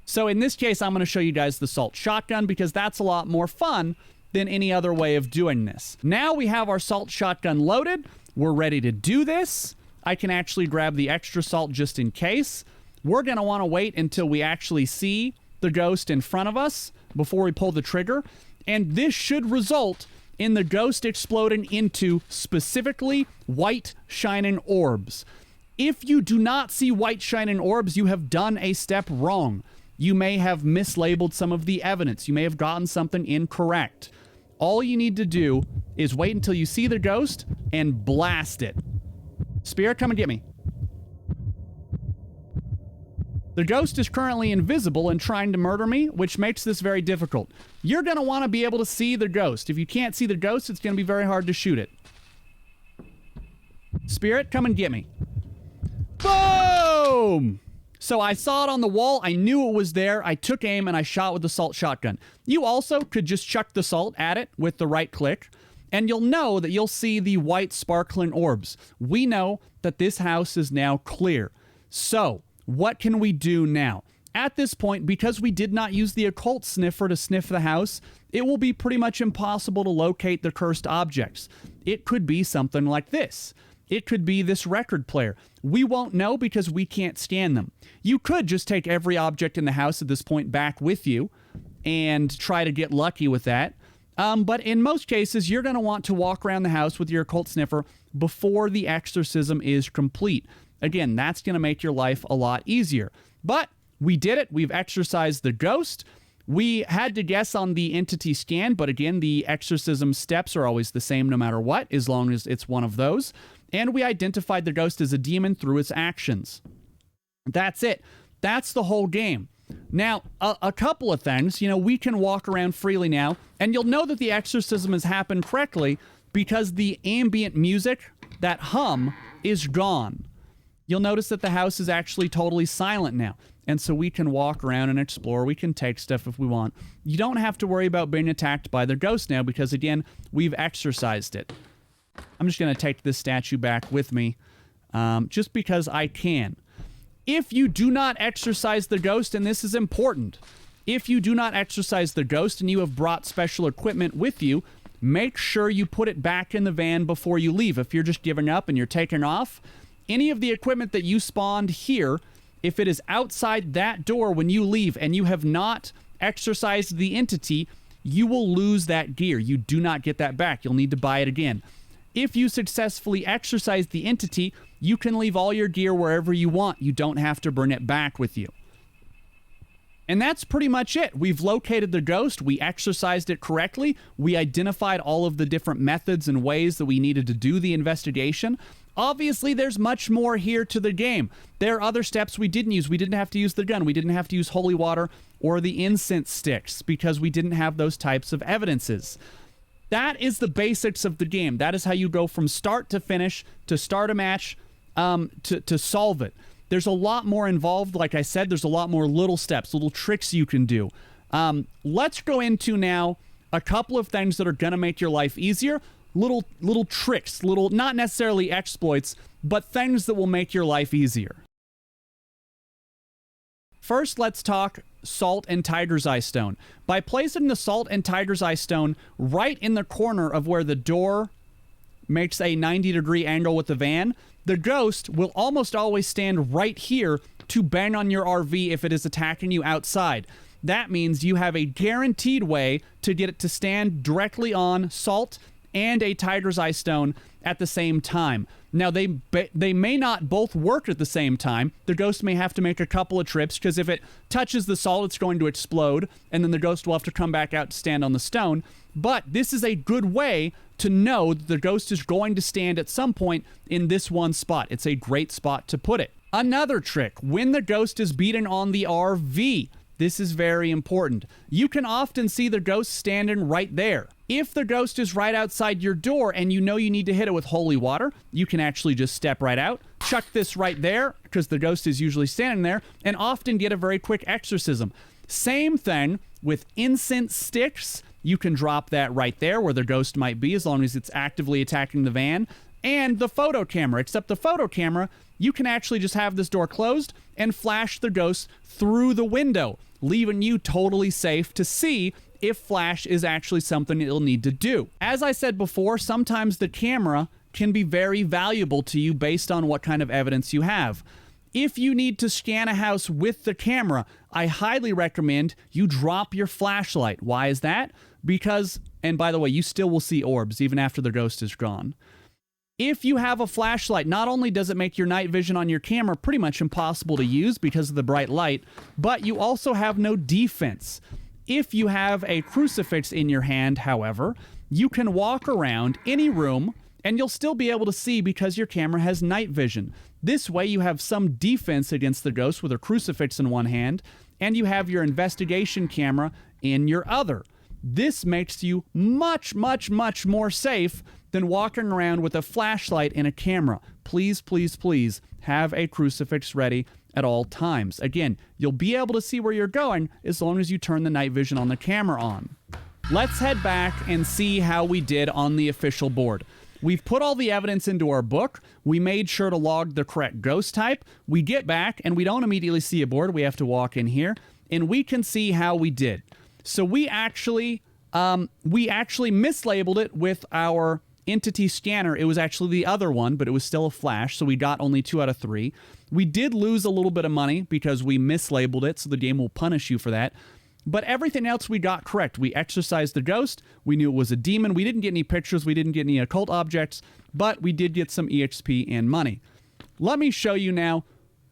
So in this case, I'm going to show you guys the salt shotgun because that's a lot more fun than any other way of doing this. Now we have our salt shotgun loaded. We're ready to do this. I can actually grab the extra salt just in case. We're going to want to wait until we actually see the ghost in front of us before we pull the trigger. And this should result in the ghost exploding into specifically white shining orbs. If you do not see white shining orbs, you have done a step wrong. You may have mislabeled some of the evidence. You may have gotten something incorrect. All you need to do is wait until you see the ghost and blast it. Spirit, come and get me. The ghost is currently invisible and trying to murder me, which makes this very difficult. You're going to want to be able to see the ghost. If you can't see the ghost, it's going to be very hard to shoot it. Spirit, come and get me. Boom! So I saw it on the wall, I knew it was there, I took aim, and I shot with the salt shotgun. You also could just chuck the salt at it with the right click, and you'll know that you'll see the white sparkling orbs. We know that this house is now clear. So, what can we do now? At this point, because we did not use the Occult Sniffer to sniff the house, it will be pretty much impossible to locate the cursed objects. It could be something like this. It could be this record player. We won't know because we can't scan them. You could just take every object in the house at this point back with you and try to get lucky with that. But in most cases, you're going to want to walk around the house with your Occult Sniffer before the exorcism is complete. Again, that's going to make your life a lot easier. But we did it. We've exorcised the ghost. We had to guess on the entity scan, but again, the exorcism steps are always the same no matter what, as long as it's one of those. And we identified the ghost as a demon through its actions. That's it. That's the whole game. Now, a couple of things. You know, we can walk around freely now, and you'll know that the exorcism has happened correctly because the ambient music, that hum, is gone. You'll notice that the house is actually totally silent now. And so we can walk around and explore. We can take stuff if we want. You don't have to worry about being attacked by the ghost now because, again, we've exorcised it. I'm just going to take this statue back with me just because I can. If you do not exorcise the ghost, and this is important, if you do not exorcise the ghost and you have brought special equipment with you, make sure you put it back in the van before you leave. If you're just giving up and you're taking off, any of the equipment that you spawned here, if it is outside that door when you leave and you have not exorcised the entity, you will lose that gear. You do not get that back. You'll need to buy it again. If you successfully exorcise the entity, you can leave all your gear wherever you want. You don't have to bring it back with you. And that's pretty much it. We've located the ghost. We exorcised it correctly. We identified all of the different methods and ways that we needed to do the investigation. Obviously, there's much more here to the game. There are other steps we didn't use. We didn't have to use the gun. We didn't have to use holy water or the incense sticks because we didn't have those types of evidences. That is the basics of the game. That is how you go from start to finish, to start a match, to solve it. There's a lot more involved. Like I said, there's a lot more little steps, little tricks you can do. Let's go into now a couple of things that are going to make your life easier. Little tricks, not necessarily exploits, but things that will make your life easier. First, let's talk salt and tiger's eye stone. By placing the salt and tiger's eye stone right in the corner of where the door makes a 90-degree angle with the van, the ghost will almost always stand right here to bang on your RV if it is attacking you outside. that means you have a guaranteed way to get it to stand directly on salt and a Tiger's Eye stone at the same time. Now, they may not both work at the same time. The ghost may have to make a couple of trips, because if it touches the salt, it's going to explode, and then the ghost will have to come back out to stand on the stone. But this is a good way to know that the ghost is going to stand at some point in this one spot. It's a great spot to put it. Another trick, when the ghost is beating on the RV, this is very important. You can often see the ghost standing right there. If the ghost is right outside your door and you know you need to hit it with holy water, you can actually just step right out, chuck this right there, because the ghost is usually standing there, and often get a very quick exorcism. Same thing with incense sticks. You can drop that right there where the ghost might be, as long as it's actively attacking the van. And the photo camera, except the photo camera, you can actually just have this door closed and flash the ghost through the window, leaving you totally safe to see if flash is actually something it'll need to do. As I said before, sometimes the camera can be very valuable to you based on what kind of evidence you have. If you need to scan a house with the camera, I highly recommend you drop your flashlight. Why is that? Because, and by the way, you still will see orbs even after the ghost is gone. If you have a flashlight, not only does it make your night vision on your camera pretty much impossible to use because of the bright light, but you also have no defense. If you have a crucifix in your hand, however, you can walk around any room and you'll still be able to see because your camera has night vision. This way you have some defense against the ghost with a crucifix in one hand, and you have your investigation camera in your other. This makes you much, much, much more safe than walking around with a flashlight and a camera. Please, please, please have a crucifix ready at all times. Again, you'll be able to see where you're going as long as you turn the night vision on the camera on. Let's head back and see how we did on the official board. We've put all the evidence into our book. We made sure to log the correct ghost type. We get back and we don't immediately see a board. We have to walk in here and we can see how we did. So we actually mislabeled it with our entity scanner. It was actually the other one, but it was still a flash, so we got only 2 out of 3. We did lose a little bit of money because we mislabeled it, so the game will punish you for that. But everything else we got correct. We exorcised the ghost. We knew it was a demon. We didn't get any pictures. We didn't get any occult objects, but we did get some EXP and money. Let me show you now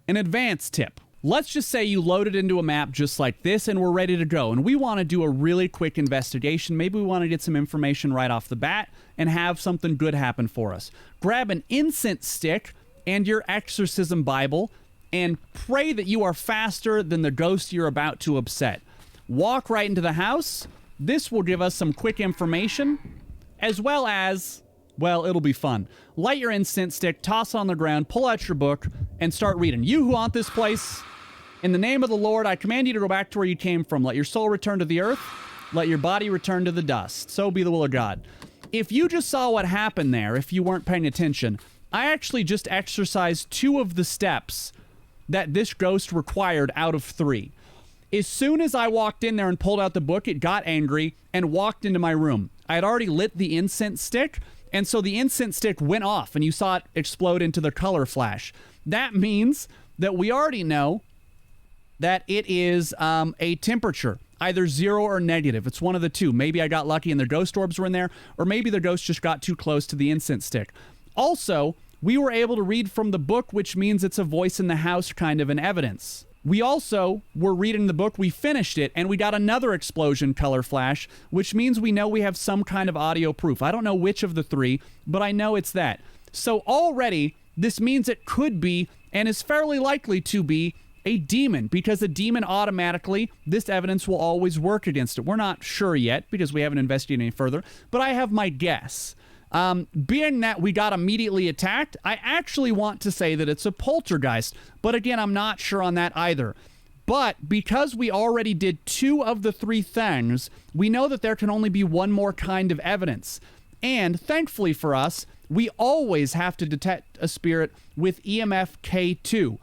an advanced tip. Let's just say you loaded into a map just like this and we're ready to go. And we want to do a really quick investigation. Maybe we want to get some information right off the bat and have something good happen for us. Grab an incense stick and your exorcism Bible and pray that you are faster than the ghost you're about to upset. Walk right into the house. This will give us some quick information, as well as, well, it'll be fun. Light your incense stick, toss it on the ground, pull out your book, and start reading. You who haunt this place, in the name of the Lord, I command you to go back to where you came from. Let your soul return to the earth. Let your body return to the dust. So be the will of God. If you just saw what happened there, if you weren't paying attention, I actually just exercised 2 of the steps that this ghost required out of 3. As soon as I walked in there and pulled out the book, it got angry and walked into my room. I had already lit the incense stick, and so the incense stick went off, and you saw it explode into the color flash. That means that we already know that it is a temperature, either 0 or negative. It's one of the 2. Maybe I got lucky and the ghost orbs were in there, or maybe the ghost just got too close to the incense stick. Also, we were able to read from the book, which means it's a voice in the house kind of an evidence. We also were reading the book, we finished it, and we got another explosion color flash, which means we know we have some kind of audio proof. I don't know which of the 3, but I know it's that. So already, this means it could be, and is fairly likely to be, a demon, because a demon automatically, this evidence will always work against it. We're not sure yet, because we haven't investigated any further, but I have my guess. Being that we got immediately attacked, I actually want to say that it's a poltergeist, but again, I'm not sure on that either. But because we already did 2 of the 3 things, we know that there can only be one more kind of evidence. And thankfully for us, we always have to detect a spirit with EMF K2.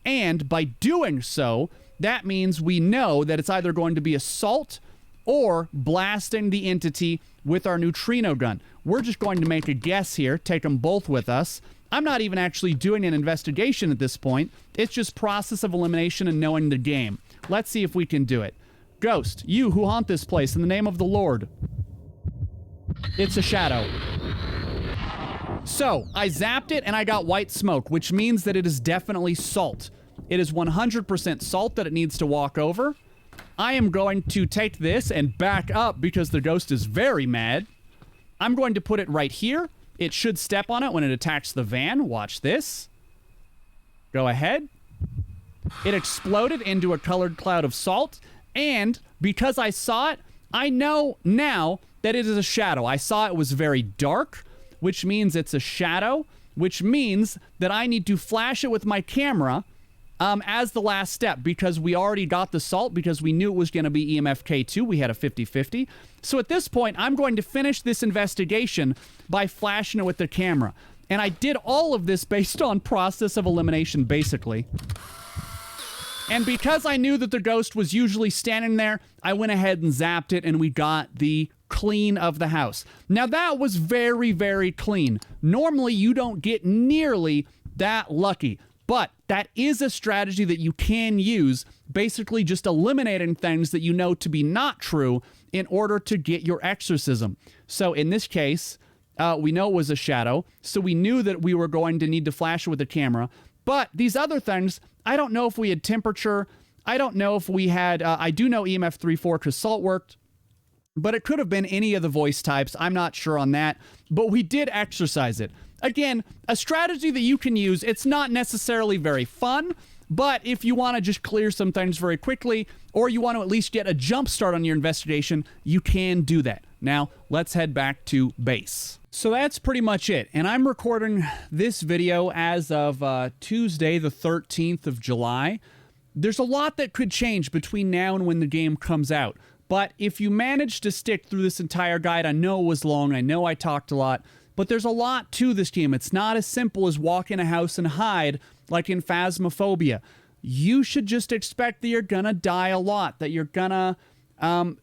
And by doing so, that means we know that it's either going to be assault or blasting the entity with our neutrino gun. We're just going to make a guess here, take them both with us. I'm not even actually doing an investigation at this point. It's just process of elimination and knowing the game. Let's see if we can do it. Ghost, you who haunt this place, in the name of the Lord. It's a shadow. So, I zapped it and I got white smoke, which means that it is definitely salt. It is 100% salt that it needs to walk over. I am going to take this and back up because the ghost is very mad. I'm going to put it right here. It should step on it when it attacks the van. Watch this. Go ahead. It exploded into a colored cloud of salt, and because I saw it, I know now that it is a shadow. I saw it was very dark, which means it's a shadow, which means that I need to flash it with my camera as the last step, because we already got the salt, because we knew it was going to be EMFK2. We had a 50-50. So at this point, I'm going to finish this investigation by flashing it with the camera. And I did all of this based on process of elimination, basically. And because I knew that the ghost was usually standing there, I went ahead and zapped it, and we got the clean of the house. Now, that was very, very clean. Normally, you don't get nearly that lucky. But that is a strategy that you can use, basically just eliminating things that you know to be not true in order to get your exorcism. So in this case, we know it was a shadow, so we knew that we were going to need to flash it with the camera. But these other things, I don't know if we had temperature. I don't know if we had, I do know EMF 3-4 because salt worked, but it could have been any of the voice types. I'm not sure on that, but we did exorcise it. Again, a strategy that you can use. It's not necessarily very fun, but if you want to just clear some things very quickly, or you want to at least get a jump start on your investigation, you can do that. Now, let's head back to base. So that's pretty much it, and I'm recording this video as of Tuesday, the 13th of July. There's a lot that could change between now and when the game comes out, but if you manage to stick through this entire guide, I know it was long, I know I talked a lot, but there's a lot to this game. It's not as simple as walk in a house and hide like in Phasmophobia. You should just expect that you're gonna die a lot, that you're gonna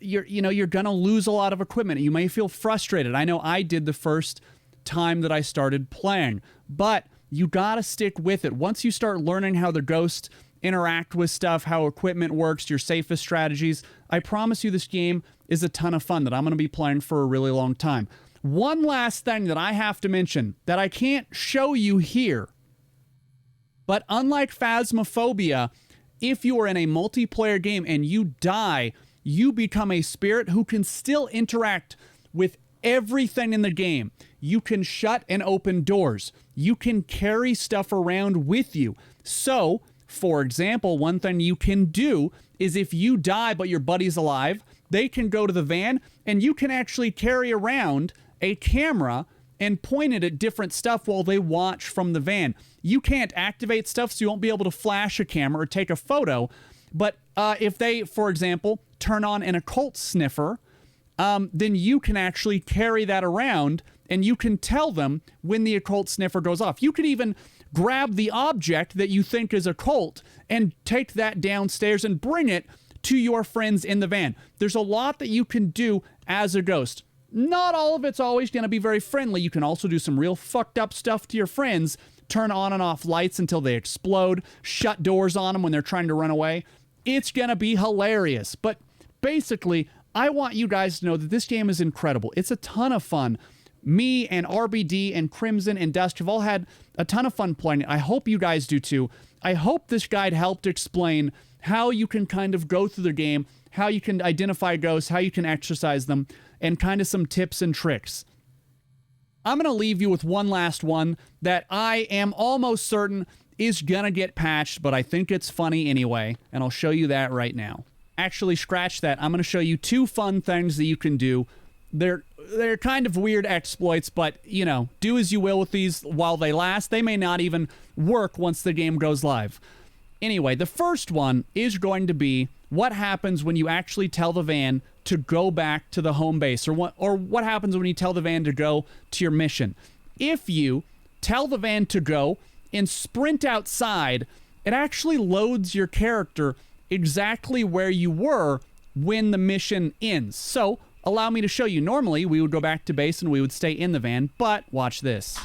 you're gonna lose a lot of equipment. You may feel frustrated. I know I did the first time that I started playing, but you gotta stick with it. Once you start learning how the ghosts interact with stuff, how equipment works, your safest strategies, I promise you this game is a ton of fun that I'm gonna be playing for a really long time. One last thing that I have to mention that I can't show you here, but unlike Phasmophobia, if you are in a multiplayer game and you die, you become a spirit who can still interact with everything in the game. You can shut and open doors. You can carry stuff around with you. So, for example, one thing you can do is if you die but your buddy's alive, they can go to the van and you can actually carry around a camera and point it at different stuff while they watch from the van. You can't activate stuff, so you won't be able to flash a camera or take a photo, but if they, for example, turn on an Occult Sniffer, then you can actually carry that around and you can tell them when the Occult Sniffer goes off. You could even grab the object that you think is occult and take that downstairs and bring it to your friends in the van. There's a lot that you can do as a ghost. Not all of it's always going to be very friendly. You can also do some real fucked up stuff to your friends. Turn on and off lights until they explode. Shut doors on them when they're trying to run away. It's going to be hilarious. But basically, I want you guys to know that this game is incredible. It's a ton of fun. Me and RBD and Crimson and Dust have all had a ton of fun playing it. I hope you guys do too. I hope this guide helped explain how you can kind of go through the game, how you can identify ghosts, how you can exorcise them, and kind of some tips and tricks. I'm going to leave you with one last one that I am almost certain is going to get patched, but I think it's funny anyway, and I'll show you that right now. Actually, scratch that. I'm going to show you two fun things that you can do. They're kind of weird exploits, but, you know, do as you will with these while they last. They may not even work once the game goes live. Anyway, the first one is going to be what happens when you actually tell the van to go back to the home base, or what happens when you tell the van to go to your mission. If you tell the van to go and sprint outside, it actually loads your character exactly where you were when the mission ends. So, allow me to show you. Normally, we would go back to base and we would stay in the van, but watch this.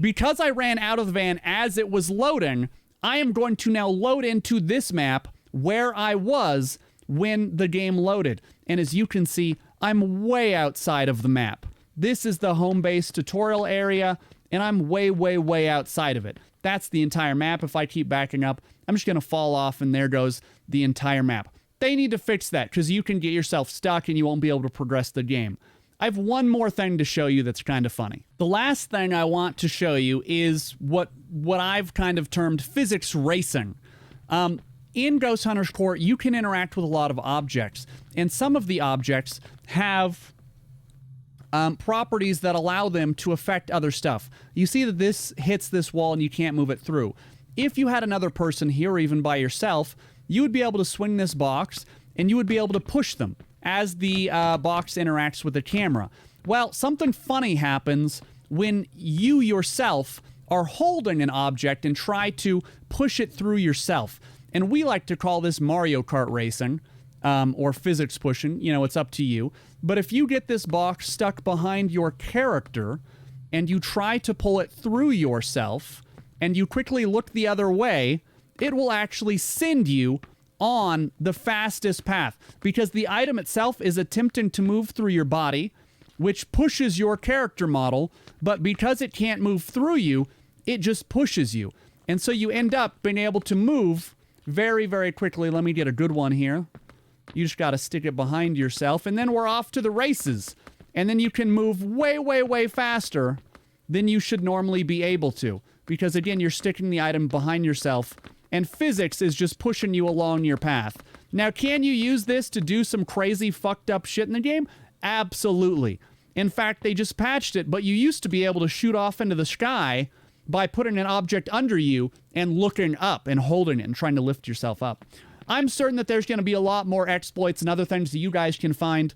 Because I ran out of the van as it was loading, I am going to now load into this map where I was when the game loaded. And as you can see, I'm way outside of the map. This is the home base tutorial area, and I'm way, way, way outside of it. That's the entire map. If I keep backing up, I'm just going to fall off, and there goes the entire map. They need to fix that, because you can get yourself stuck, and you won't be able to progress the game. I have one more thing to show you that's kind of funny. The last thing I want to show you is what I've kind of termed physics racing. In Ghost Hunters Corp, you can interact with a lot of objects, and some of the objects have properties that allow them to affect other stuff. You see that this hits this wall and you can't move it through. If you had another person here, or even by yourself, you would be able to swing this box and you would be able to push them as the box interacts with the camera. Well, something funny happens when you yourself are holding an object and try to push it through yourself. And we like to call this Mario Kart racing, or physics pushing. You know, it's up to you. But if you get this box stuck behind your character and you try to pull it through yourself and you quickly look the other way, it will actually send you on the fastest path, because the item itself is attempting to move through your body, which pushes your character model, but because it can't move through you, it just pushes you. And so you end up being able to move very, very quickly. Let me get a good one here. You just got to stick it behind yourself, and then we're off to the races. And then you can move way, way, way faster than you should normally be able to, because again, you're sticking the item behind yourself, and physics is just pushing you along your path. Now, can you use this to do some crazy fucked up shit in the game? Absolutely. In fact, they just patched it, but you used to be able to shoot off into the sky by putting an object under you and looking up and holding it and trying to lift yourself up. I'm certain that there's going to be a lot more exploits and other things that you guys can find,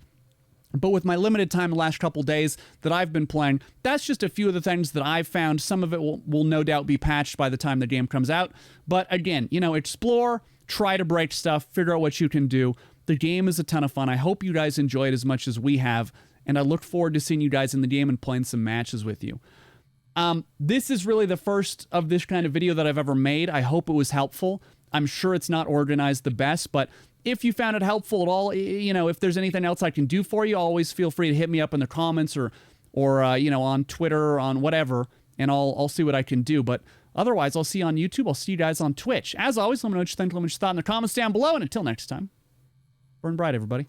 but with my limited time the last couple days that I've been playing, that's just a few of the things that I've found. Some of it will no doubt be patched by the time the game comes out. But again, you know, explore, try to break stuff, figure out what you can do. The game is a ton of fun. I hope you guys enjoy it as much as we have, and I look forward to seeing you guys in the game and playing some matches with you. This is really the first of this kind of video that I've ever made. I hope it was helpful. I'm sure it's not organized the best, but if you found it helpful at all, you know, if there's anything else I can do for you, always feel free to hit me up in the comments or you know, on Twitter or on whatever, and I'll see what I can do. But otherwise, I'll see you on YouTube. I'll see you guys on Twitch. As always, let me know what you think. Let me know what you thought in the comments down below. And until next time, burn bright, everybody.